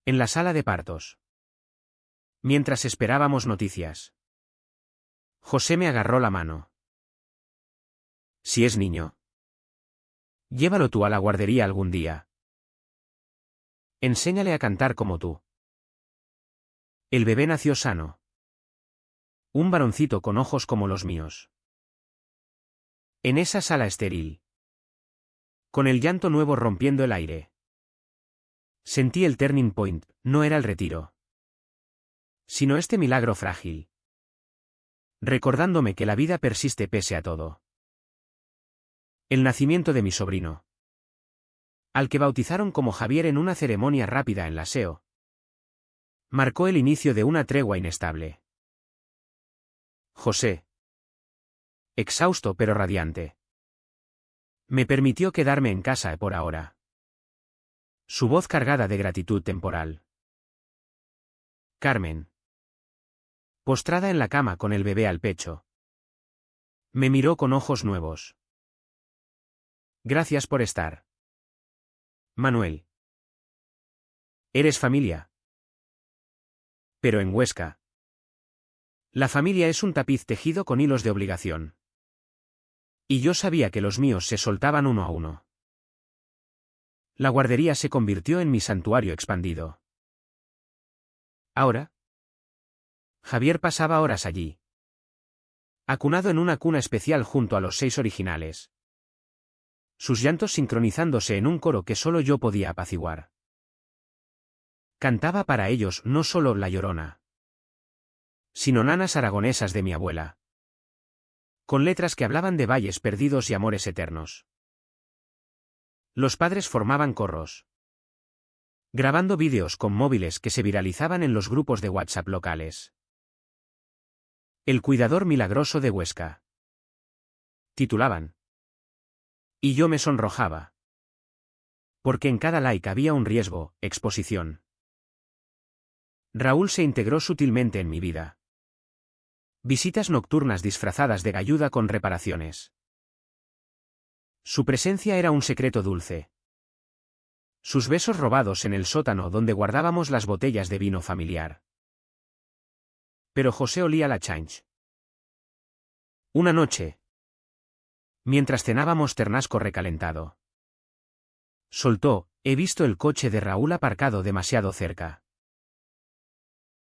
En la sala de partos. Mientras esperábamos noticias. José me agarró la mano. Si es niño. Llévalo tú a la guardería algún día. Enséñale a cantar como tú. El bebé nació sano. Un varoncito con ojos como los míos. En esa sala estéril. Con el llanto nuevo rompiendo el aire. Sentí el turning point: no era el retiro. Sino este milagro frágil. Recordándome que la vida persiste pese a todo. El nacimiento de mi sobrino. Al que bautizaron como Javier en una ceremonia rápida en la SEO. Marcó el inicio de una tregua inestable. José. Exhausto pero radiante. Me permitió quedarme en casa por ahora. Su voz cargada de gratitud temporal. Carmen. postrada en la cama con el bebé al pecho. Me miró con ojos nuevos. Gracias por estar. Manuel. Eres familia. Pero en Huesca. La familia es un tapiz tejido con hilos de obligación. Y yo sabía que los míos se soltaban uno a uno. La guardería se convirtió en mi santuario expandido. Ahora. Javier pasaba horas allí. Acunado en una cuna especial junto a los 6 originales. Sus llantos sincronizándose en un coro que solo yo podía apaciguar. Cantaba para ellos no solo La Llorona, sino nanas aragonesas de mi abuela. Con letras que hablaban de valles perdidos y amores eternos. Los padres formaban corros, grabando vídeos con móviles que se viralizaban en los grupos de WhatsApp locales. El cuidador milagroso de Huesca. Titulaban. Y yo me sonrojaba. Porque en cada like había un riesgo, exposición. Raúl se integró sutilmente en mi vida. Visitas nocturnas disfrazadas de galluda con reparaciones. Su presencia era un secreto dulce. Sus besos robados en el sótano donde guardábamos las botellas de vino familiar. Pero José olía la change. Una noche, mientras cenábamos ternasco recalentado, soltó: he visto el coche de Raúl aparcado demasiado cerca.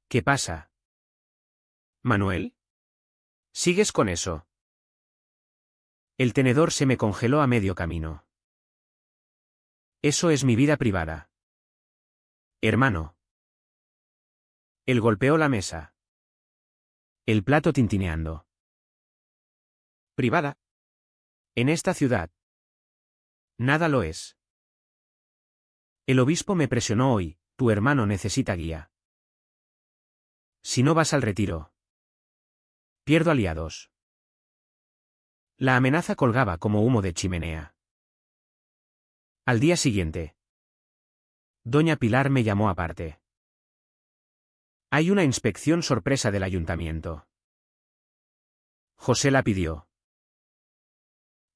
¿Qué pasa? ¿Manuel? ¿Sigues con eso? El tenedor se me congeló a medio camino. Eso es mi vida privada. Hermano. Él golpeó la mesa. El plato tintineando. ¿Privada? En esta ciudad. Nada lo es. El obispo me presionó hoy: tu hermano necesita guía. Si no vas al retiro, pierdo aliados. La amenaza colgaba como humo de chimenea. Al día siguiente, doña Pilar me llamó aparte. Hay una inspección sorpresa del ayuntamiento. José la pidió.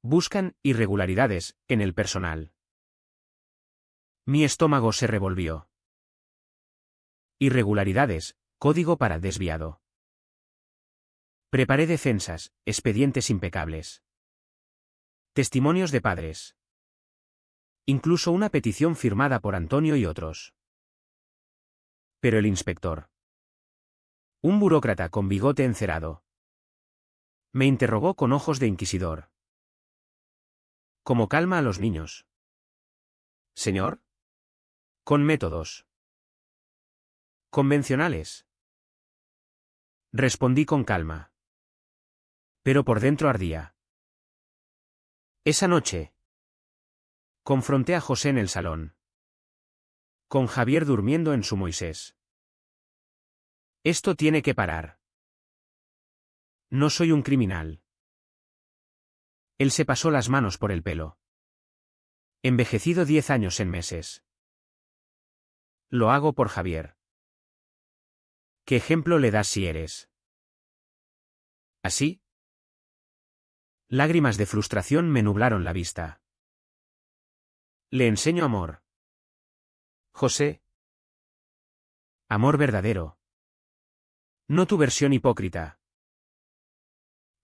Buscan irregularidades en el personal. Mi estómago se revolvió. Irregularidades, código para desviado. Preparé defensas, expedientes impecables. Testimonios de padres. Incluso una petición firmada por Antonio y otros. Pero el inspector, un burócrata con bigote encerado, me interrogó con ojos de inquisidor. ¿Cómo calma a los niños? Señor. Con métodos convencionales. Respondí con calma. Pero por dentro ardía. Esa noche, confronté a José en el salón. Con Javier durmiendo en su Moisés. Esto tiene que parar. No soy un criminal. Él se pasó las manos por el pelo. Envejecido 10 años en meses. Lo hago por Javier. ¿Qué ejemplo le das si eres así? Lágrimas de frustración me nublaron la vista. Le enseño amor. José. Amor verdadero. No tu versión hipócrita.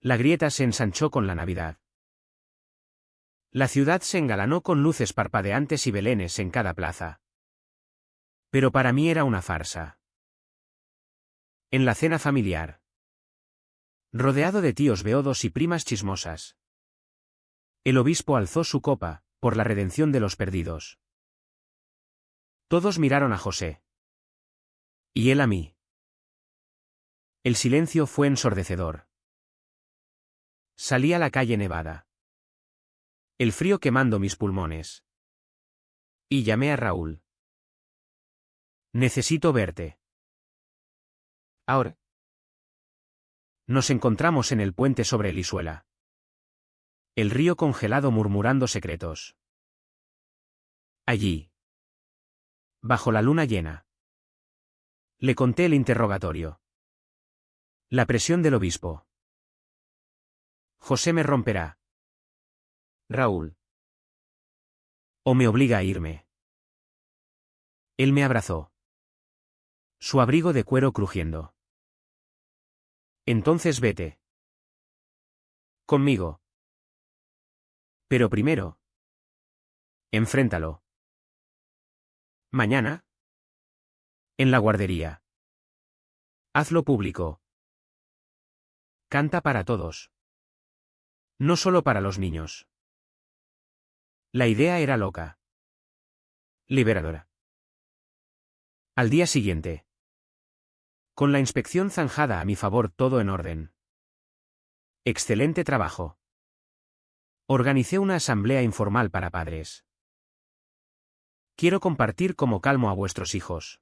La grieta se ensanchó con la Navidad. La ciudad se engalanó con luces parpadeantes y belenes en cada plaza. Pero para mí era una farsa. En la cena familiar, rodeado de tíos beodos y primas chismosas, el obispo alzó su copa, por la redención de los perdidos. Todos miraron a José. Y él a mí. El silencio fue ensordecedor. Salí a la calle nevada. El frío quemando mis pulmones. Y llamé a Raúl. Necesito verte. Ahora. Nos encontramos en el puente sobre el Isuela. El río congelado murmurando secretos. Allí, bajo la luna llena, le conté el interrogatorio. La presión del obispo. José me romperá. Raúl. O me obliga a irme. Él me abrazó. Su abrigo de cuero crujiendo. Entonces vete. Conmigo. Pero primero. Enfréntalo. Mañana. En la guardería. Hazlo público. Canta para todos. No solo para los niños. La idea era loca. Liberadora. Al día siguiente. Con la inspección zanjada a mi favor, todo en orden. Excelente trabajo. Organicé una asamblea informal para padres. Quiero compartir cómo calmo a vuestros hijos.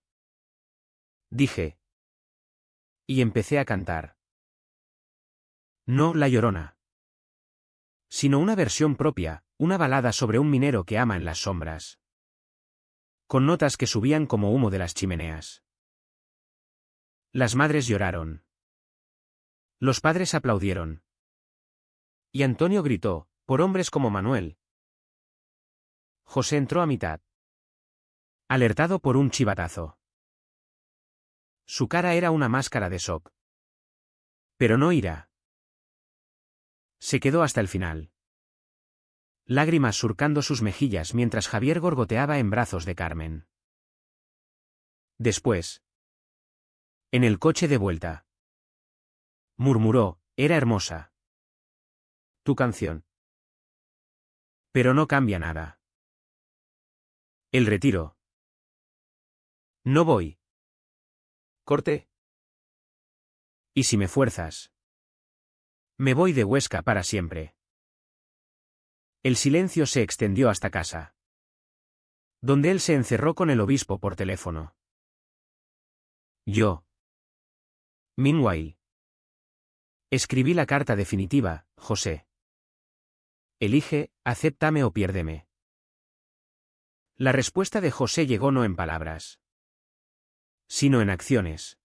Dije. Y empecé a cantar. No La Llorona. Sino una versión propia, una balada sobre un minero que ama en las sombras. Con notas que subían como humo de las chimeneas. Las madres lloraron. Los padres aplaudieron. Y Antonio gritó, por hombres como Manuel. José entró a mitad. Alertado por un chivatazo. Su cara era una máscara de shock. Pero no ira. Se quedó hasta el final. Lágrimas surcando sus mejillas mientras Javier gorgoteaba en brazos de Carmen. Después. En el coche de vuelta. Murmuró, era hermosa. Tu canción. Pero no cambia nada. El retiro. No voy. Corte. ¿Y si me fuerzas? Me voy de Huesca para siempre. El silencio se extendió hasta casa. Donde él se encerró con el obispo por teléfono. Yo. Meanwhile. Escribí la carta definitiva, José. Elige, acéptame o piérdeme. La respuesta de José llegó no en palabras, sino en acciones.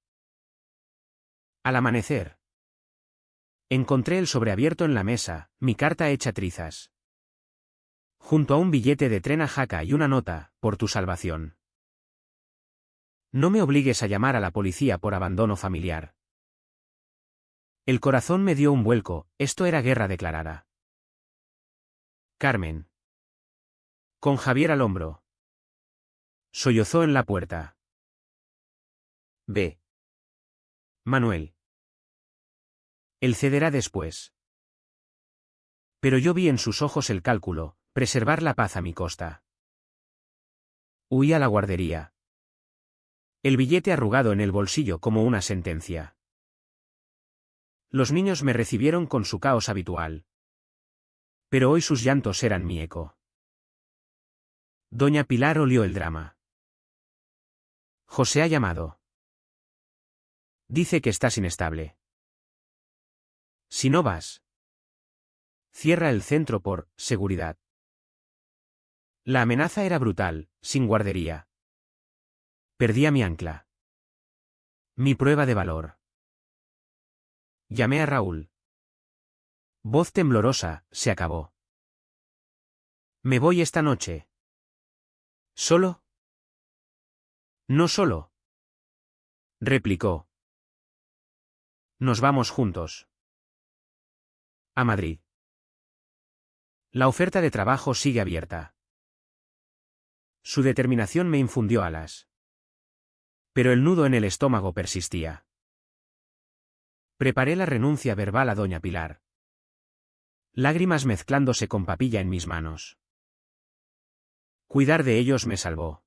Al amanecer. Encontré el sobreabierto en la mesa, mi carta hecha trizas. Junto a un billete de tren a Jaca y una nota, por tu salvación. No me obligues a llamar a la policía por abandono familiar. El corazón me dio un vuelco, esto era guerra declarada. Carmen. Con Javier al hombro. Sollozó en la puerta. Ve. Manuel. Él cederá después. Pero yo vi en sus ojos el cálculo, preservar la paz a mi costa. Huí a la guardería. El billete arrugado en el bolsillo como una sentencia. Los niños me recibieron con su caos habitual. Pero hoy sus llantos eran mi eco. Doña Pilar olió el drama. José ha llamado. Dice que estás inestable. Si no vas. Cierra el centro por seguridad. La amenaza era brutal, sin guardería. Perdía mi ancla. Mi prueba de valor. Llamé a Raúl. Voz temblorosa, se acabó. Me voy esta noche. ¿Solo? No solo. Replicó. Nos vamos juntos. A Madrid. La oferta de trabajo sigue abierta. Su determinación me infundió alas. Pero el nudo en el estómago persistía. Preparé la renuncia verbal a doña Pilar. Lágrimas mezclándose con papilla en mis manos. Cuidar de ellos me salvó.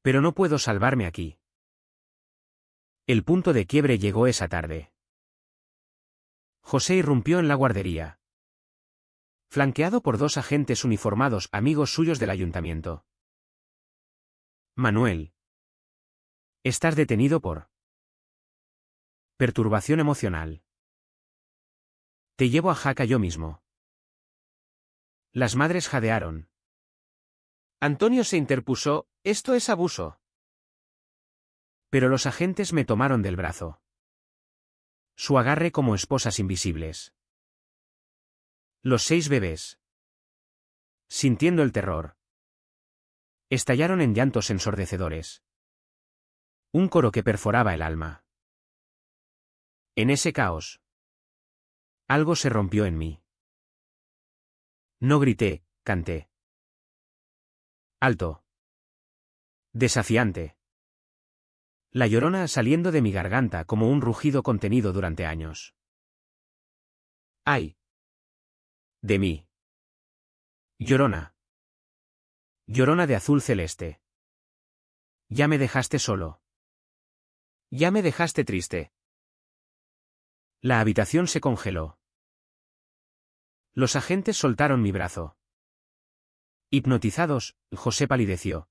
Pero no puedo salvarme aquí. El punto de quiebre llegó esa tarde. José irrumpió en la guardería. Flanqueado por dos agentes uniformados, amigos suyos del ayuntamiento. Manuel. Estás detenido por perturbación emocional. Te llevo a Jaca yo mismo. Las madres jadearon. Antonio se interpuso, esto es abuso. Pero los agentes me tomaron del brazo. Su agarre como esposas invisibles. Los 6 bebés, sintiendo el terror, estallaron en llantos ensordecedores. Un coro que perforaba el alma. En ese caos, algo se rompió en mí. No grité, canté. Alto. Desafiante. La llorona saliendo de mi garganta como un rugido contenido durante años. ¡Ay! De mí. Llorona. Llorona de azul celeste. Ya me dejaste solo. Ya me dejaste triste. La habitación se congeló. Los agentes soltaron mi brazo. Hipnotizados, José palideció,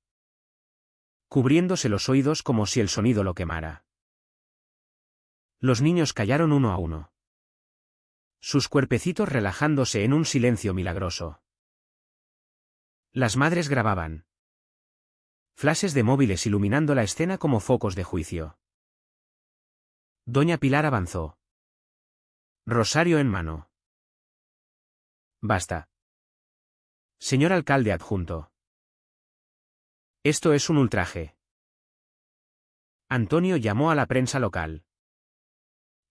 cubriéndose los oídos como si el sonido lo quemara. Los niños callaron uno a uno, sus cuerpecitos relajándose en un silencio milagroso. Las madres grababan. Flashes de móviles iluminando la escena como focos de juicio. Doña Pilar avanzó. Rosario en mano. Basta. Señor alcalde adjunto. Esto es un ultraje. Antonio llamó a la prensa local.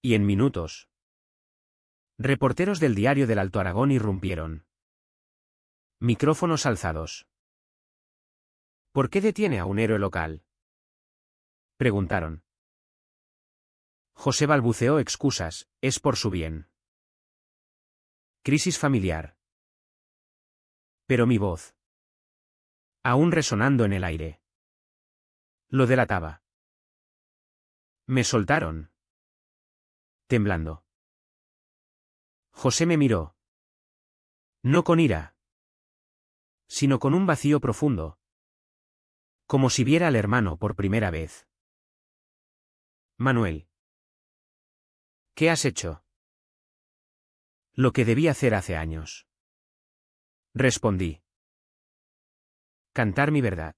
Y en minutos, reporteros del diario del Alto Aragón irrumpieron. Micrófonos alzados. ¿Por qué detiene a un héroe local?, preguntaron. José balbuceó excusas, es por su bien. Crisis familiar. Pero mi voz, aún resonando en el aire, lo delataba. Me soltaron, temblando. José me miró. No con ira, sino con un vacío profundo. Como si viera al hermano por primera vez. Manuel. ¿Qué has hecho? Lo que debí hacer hace años. Respondí. Cantar mi verdad.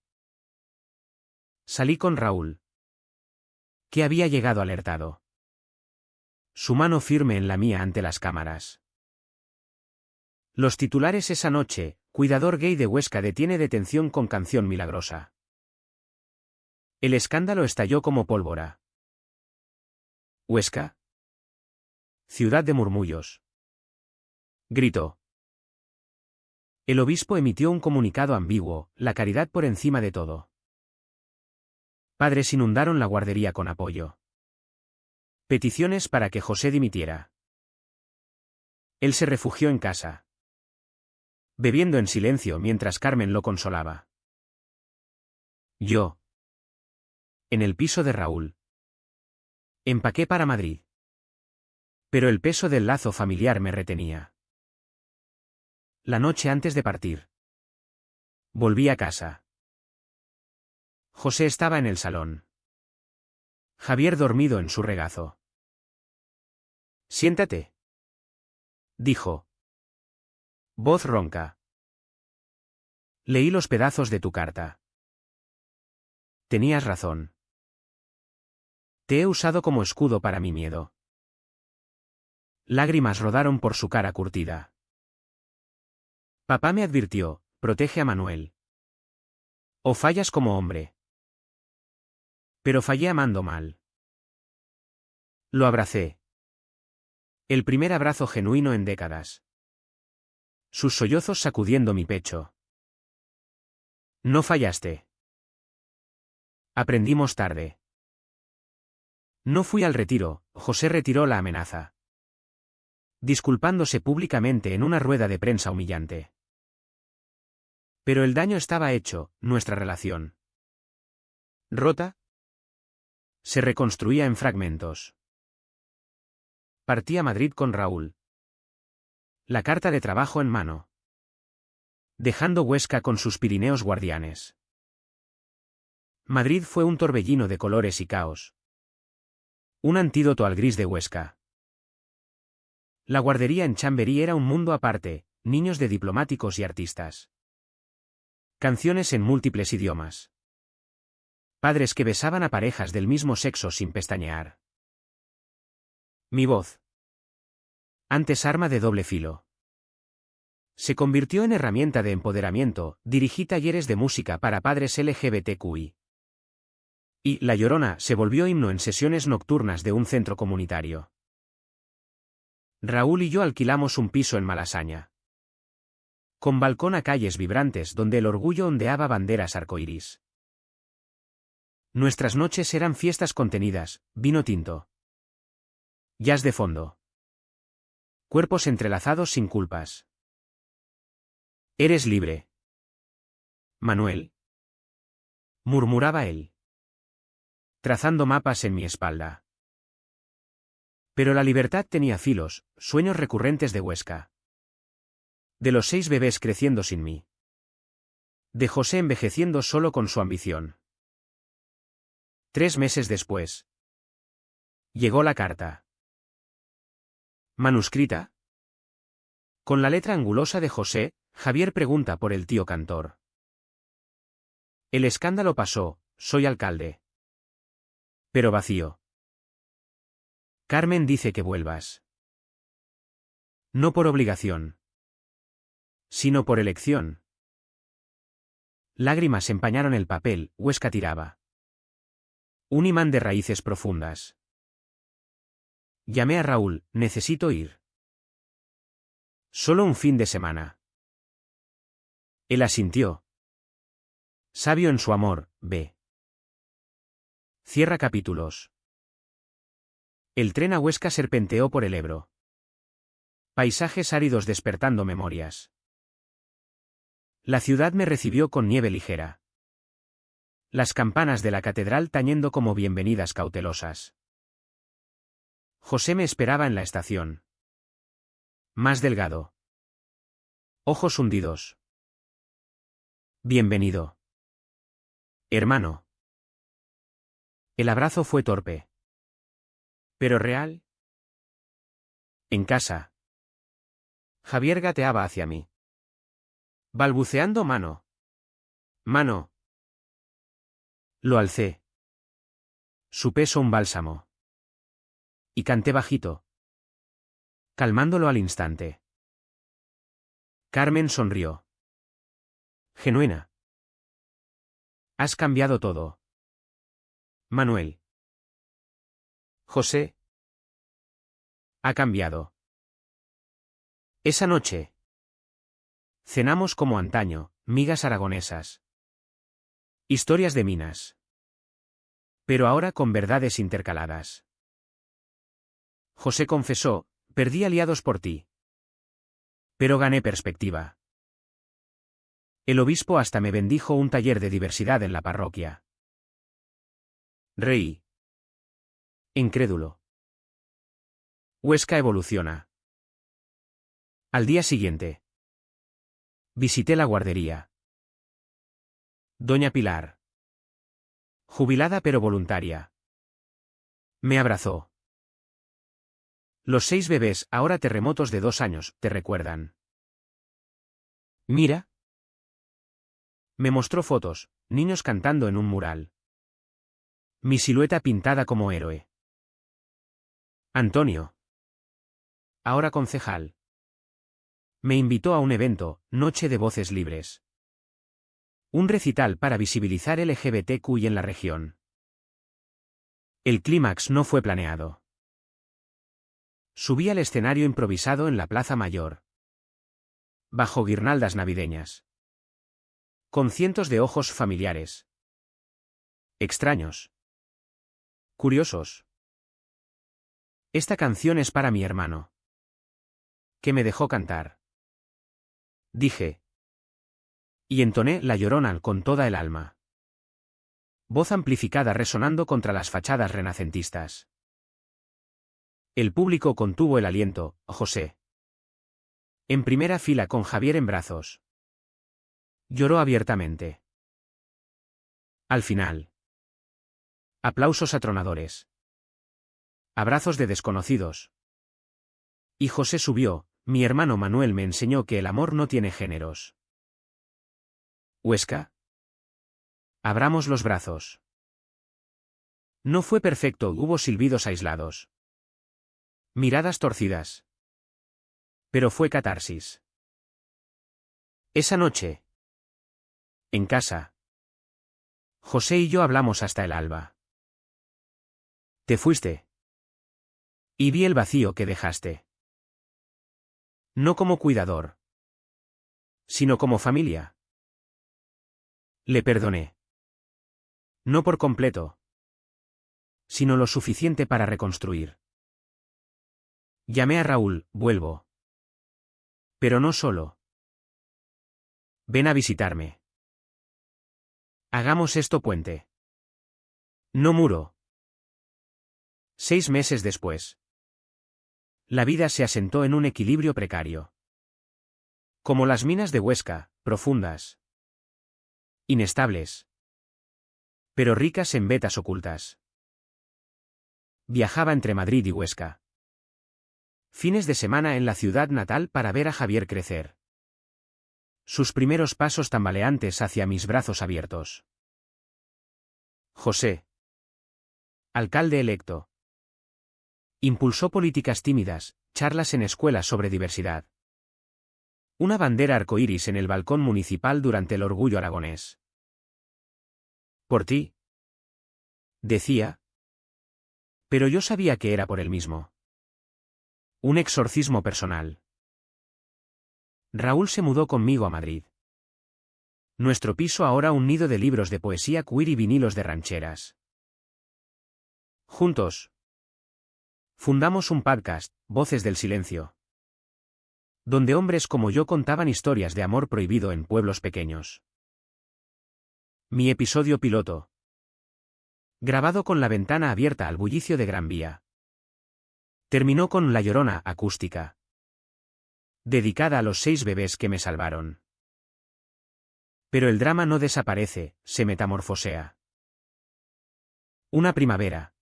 Salí con Raúl, que había llegado alertado. Su mano firme en la mía ante las cámaras. Los titulares esa noche: cuidador gay de Huesca detiene detención con canción milagrosa. El escándalo estalló como pólvora. Huesca. Ciudad de murmullos. Gritó. El obispo emitió un comunicado ambiguo: la caridad por encima de todo. Padres inundaron la guardería con apoyo. Peticiones para que José dimitiera. Él se refugió en casa, bebiendo en silencio mientras Carmen lo consolaba. Yo, en el piso de Raúl, empaqué para Madrid. Pero el peso del lazo familiar me retenía. La noche antes de partir, volví a casa. José estaba en el salón. Javier dormido en su regazo. Siéntate, dijo. Voz ronca. Leí los pedazos de tu carta. Tenías razón. Te he usado como escudo para mi miedo. Lágrimas rodaron por su cara curtida. Papá me advirtió: protege a Manuel. O fallas como hombre. Pero fallé amando mal. Lo abracé. El primer abrazo genuino en décadas. Sus sollozos sacudiendo mi pecho. No fallaste. Aprendimos tarde. No fui al retiro. José retiró la amenaza, disculpándose públicamente en una rueda de prensa humillante. Pero el daño estaba hecho, nuestra relación, rota, se reconstruía en fragmentos. Partí a Madrid con Raúl, la carta de trabajo en mano, dejando Huesca con sus Pirineos guardianes. Madrid fue un torbellino de colores y caos. Un antídoto al gris de Huesca. La guardería en Chamberí era un mundo aparte, niños de diplomáticos y artistas. Canciones en múltiples idiomas. Padres que besaban a parejas del mismo sexo sin pestañear. Mi voz. Antes arma de doble filo. Se convirtió en herramienta de empoderamiento, dirigí talleres de música para padres LGBTQI. Y La Llorona se volvió himno en sesiones nocturnas de un centro comunitario. Raúl y yo alquilamos un piso en Malasaña, con balcón a calles vibrantes donde el orgullo ondeaba banderas arcoíris. Nuestras noches eran fiestas contenidas, vino tinto, jazz de fondo, cuerpos entrelazados sin culpas. Eres libre, Manuel, murmuraba él, trazando mapas en mi espalda. Pero la libertad tenía filos, sueños recurrentes de Huesca. De los 6 bebés creciendo sin mí. De José envejeciendo solo con su ambición. 3 meses después. Llegó la carta. ¿Manuscrita? Con la letra angulosa de José, Javier pregunta por el tío Cantor. El escándalo pasó, soy alcalde. Pero vacío. Carmen dice que vuelvas. No por obligación, sino por elección. Lágrimas empañaron el papel, Huesca tiraba. Un imán de raíces profundas. Llamé a Raúl, necesito ir. Solo un fin de semana. Él asintió. Sabio en su amor, ve. Cierra capítulos. El tren a Huesca serpenteó por el Ebro. Paisajes áridos despertando memorias. La ciudad me recibió con nieve ligera. Las campanas de la catedral tañendo como bienvenidas cautelosas. José me esperaba en la estación. Más delgado. Ojos hundidos. Bienvenido. Hermano. El abrazo fue torpe. ¿Pero real? En casa. Javier gateaba hacia mí. Balbuceando mano. Mano. Lo alcé. Su peso un bálsamo. Y canté bajito, calmándolo al instante. Carmen sonrió. Genuina. Has cambiado todo. Manuel. José. Ha cambiado. Esa noche. Cenamos como antaño, migas aragonesas. Historias de minas. Pero ahora con verdades intercaladas. José confesó, perdí aliados por ti. Pero gané perspectiva. El obispo hasta me bendijo un taller de diversidad en la parroquia. Reí. Incrédulo. Huesca evoluciona. Al día siguiente. Visité la guardería. Doña Pilar. Jubilada pero voluntaria. Me abrazó. Los 6 bebés, ahora terremotos de 2 años, te recuerdan. Mira. Me mostró fotos, niños cantando en un mural. Mi silueta pintada como héroe. Antonio. Ahora concejal. Me invitó a un evento, Noche de Voces Libres. Un recital para visibilizar LGBTQI en la región. El clímax no fue planeado. Subí al escenario improvisado en la Plaza Mayor. Bajo guirnaldas navideñas. Con cientos de ojos familiares. Extraños. Curiosos. Esta canción es para mi hermano. Que me dejó cantar. Dije. Y entoné La Llorona con toda el alma. Voz amplificada resonando contra las fachadas renacentistas. El público contuvo el aliento, José. En primera fila con Javier en brazos. Lloró abiertamente. Al final. Aplausos atronadores. Abrazos de desconocidos. Y José subió, mi hermano Manuel me enseñó que el amor no tiene géneros. Huesca. Abramos los brazos. No fue perfecto, hubo silbidos aislados. Miradas torcidas. Pero fue catarsis. Esa noche. En casa. José y yo hablamos hasta el alba. Te fuiste. Y vi el vacío que dejaste. No como cuidador, sino como familia. Le perdoné. No por completo, sino lo suficiente para reconstruir. Llamé a Raúl, vuelvo. Pero no solo. Ven a visitarme. Hagamos esto puente. No muro. 6 meses después. La vida se asentó en un equilibrio precario. Como las minas de Huesca, profundas. Inestables. Pero ricas en vetas ocultas. Viajaba entre Madrid y Huesca. Fines de semana en la ciudad natal para ver a Javier crecer. Sus primeros pasos tambaleantes hacia mis brazos abiertos. José. Alcalde electo. Impulsó políticas tímidas, charlas en escuelas sobre diversidad. Una bandera arcoíris en el balcón municipal durante el Orgullo Aragonés. Por ti. Decía. Pero yo sabía que era por él mismo. Un exorcismo personal. Raúl se mudó conmigo a Madrid. Nuestro piso ahora un nido de libros de poesía queer y vinilos de rancheras. Juntos. Fundamos un podcast, Voces del Silencio. Donde hombres como yo contaban historias de amor prohibido en pueblos pequeños. Mi episodio piloto. Grabado con la ventana abierta al bullicio de Gran Vía. Terminó con La Llorona acústica. Dedicada a los 6 bebés que me salvaron. Pero el drama no desaparece, se metamorfosea. Una primavera.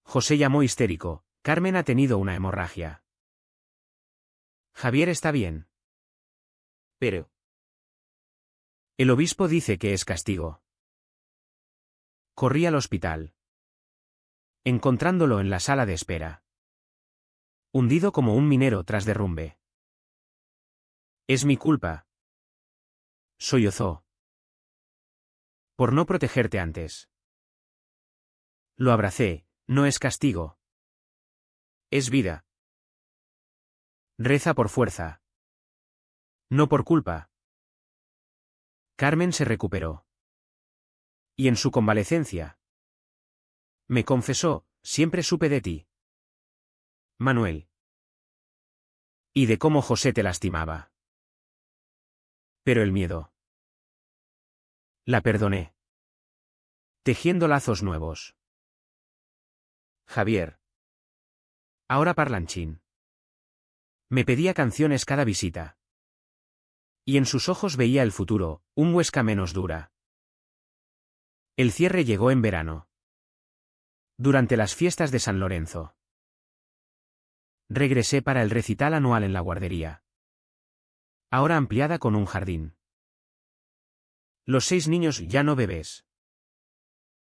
José llamó histérico, Carmen ha tenido una hemorragia. Javier está bien. Pero. El obispo dice que es castigo. Corrí al hospital. Encontrándolo en la sala de espera. Hundido como un minero tras derrumbe. Es mi culpa. Sollozó. Por no protegerte antes. Lo abracé, no es castigo. Es vida. Reza por fuerza. No por culpa. Carmen se recuperó. Y en su convalecencia. Me confesó, siempre supe de ti. Manuel. Y de cómo José te lastimaba. Pero el miedo. La perdoné. Tejiendo lazos nuevos. Javier. Ahora parlanchín. Me pedía canciones cada visita. Y en sus ojos veía el futuro, un Huesca menos dura. El cierre llegó en verano. Durante las fiestas de San Lorenzo. Regresé para el recital anual en la guardería. Ahora ampliada con un jardín. Los 6 niños ya no bebés,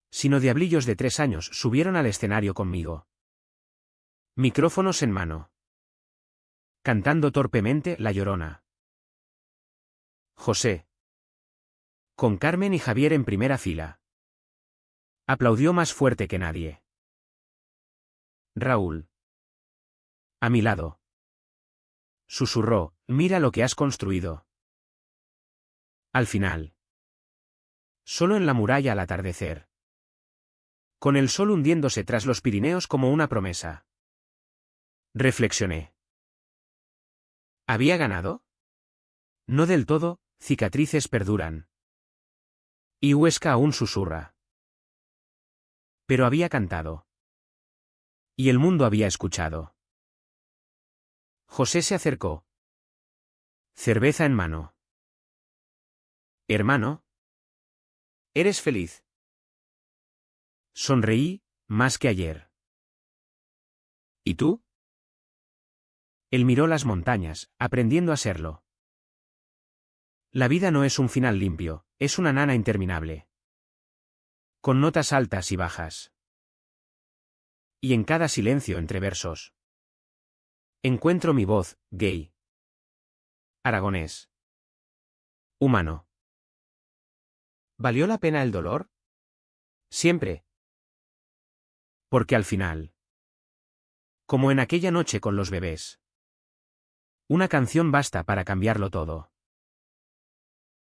sino diablillos de 3 años subieron al escenario conmigo. Micrófonos en mano. Cantando torpemente La Llorona. José. Con Carmen y Javier en primera fila. Aplaudió más fuerte que nadie. Raúl. A mi lado. Susurró, mira lo que has construido. Al final. Solo en la muralla al atardecer. Con el sol hundiéndose tras los Pirineos como una promesa. Reflexioné. ¿Había ganado? No del todo, cicatrices perduran. Y Huesca aún susurra. Pero había cantado. Y el mundo había escuchado. José se acercó. Cerveza en mano. Hermano. ¿Eres feliz? Sonreí, más que ayer. ¿Y tú? Él miró las montañas, aprendiendo a serlo. La vida no es un final limpio, es una nana interminable. Con notas altas y bajas. Y en cada silencio entre versos. Encuentro mi voz, gay. Aragonés. Humano. ¿Valió la pena el dolor? Siempre. Porque al final. Como en aquella noche con los bebés. Una canción basta para cambiarlo todo.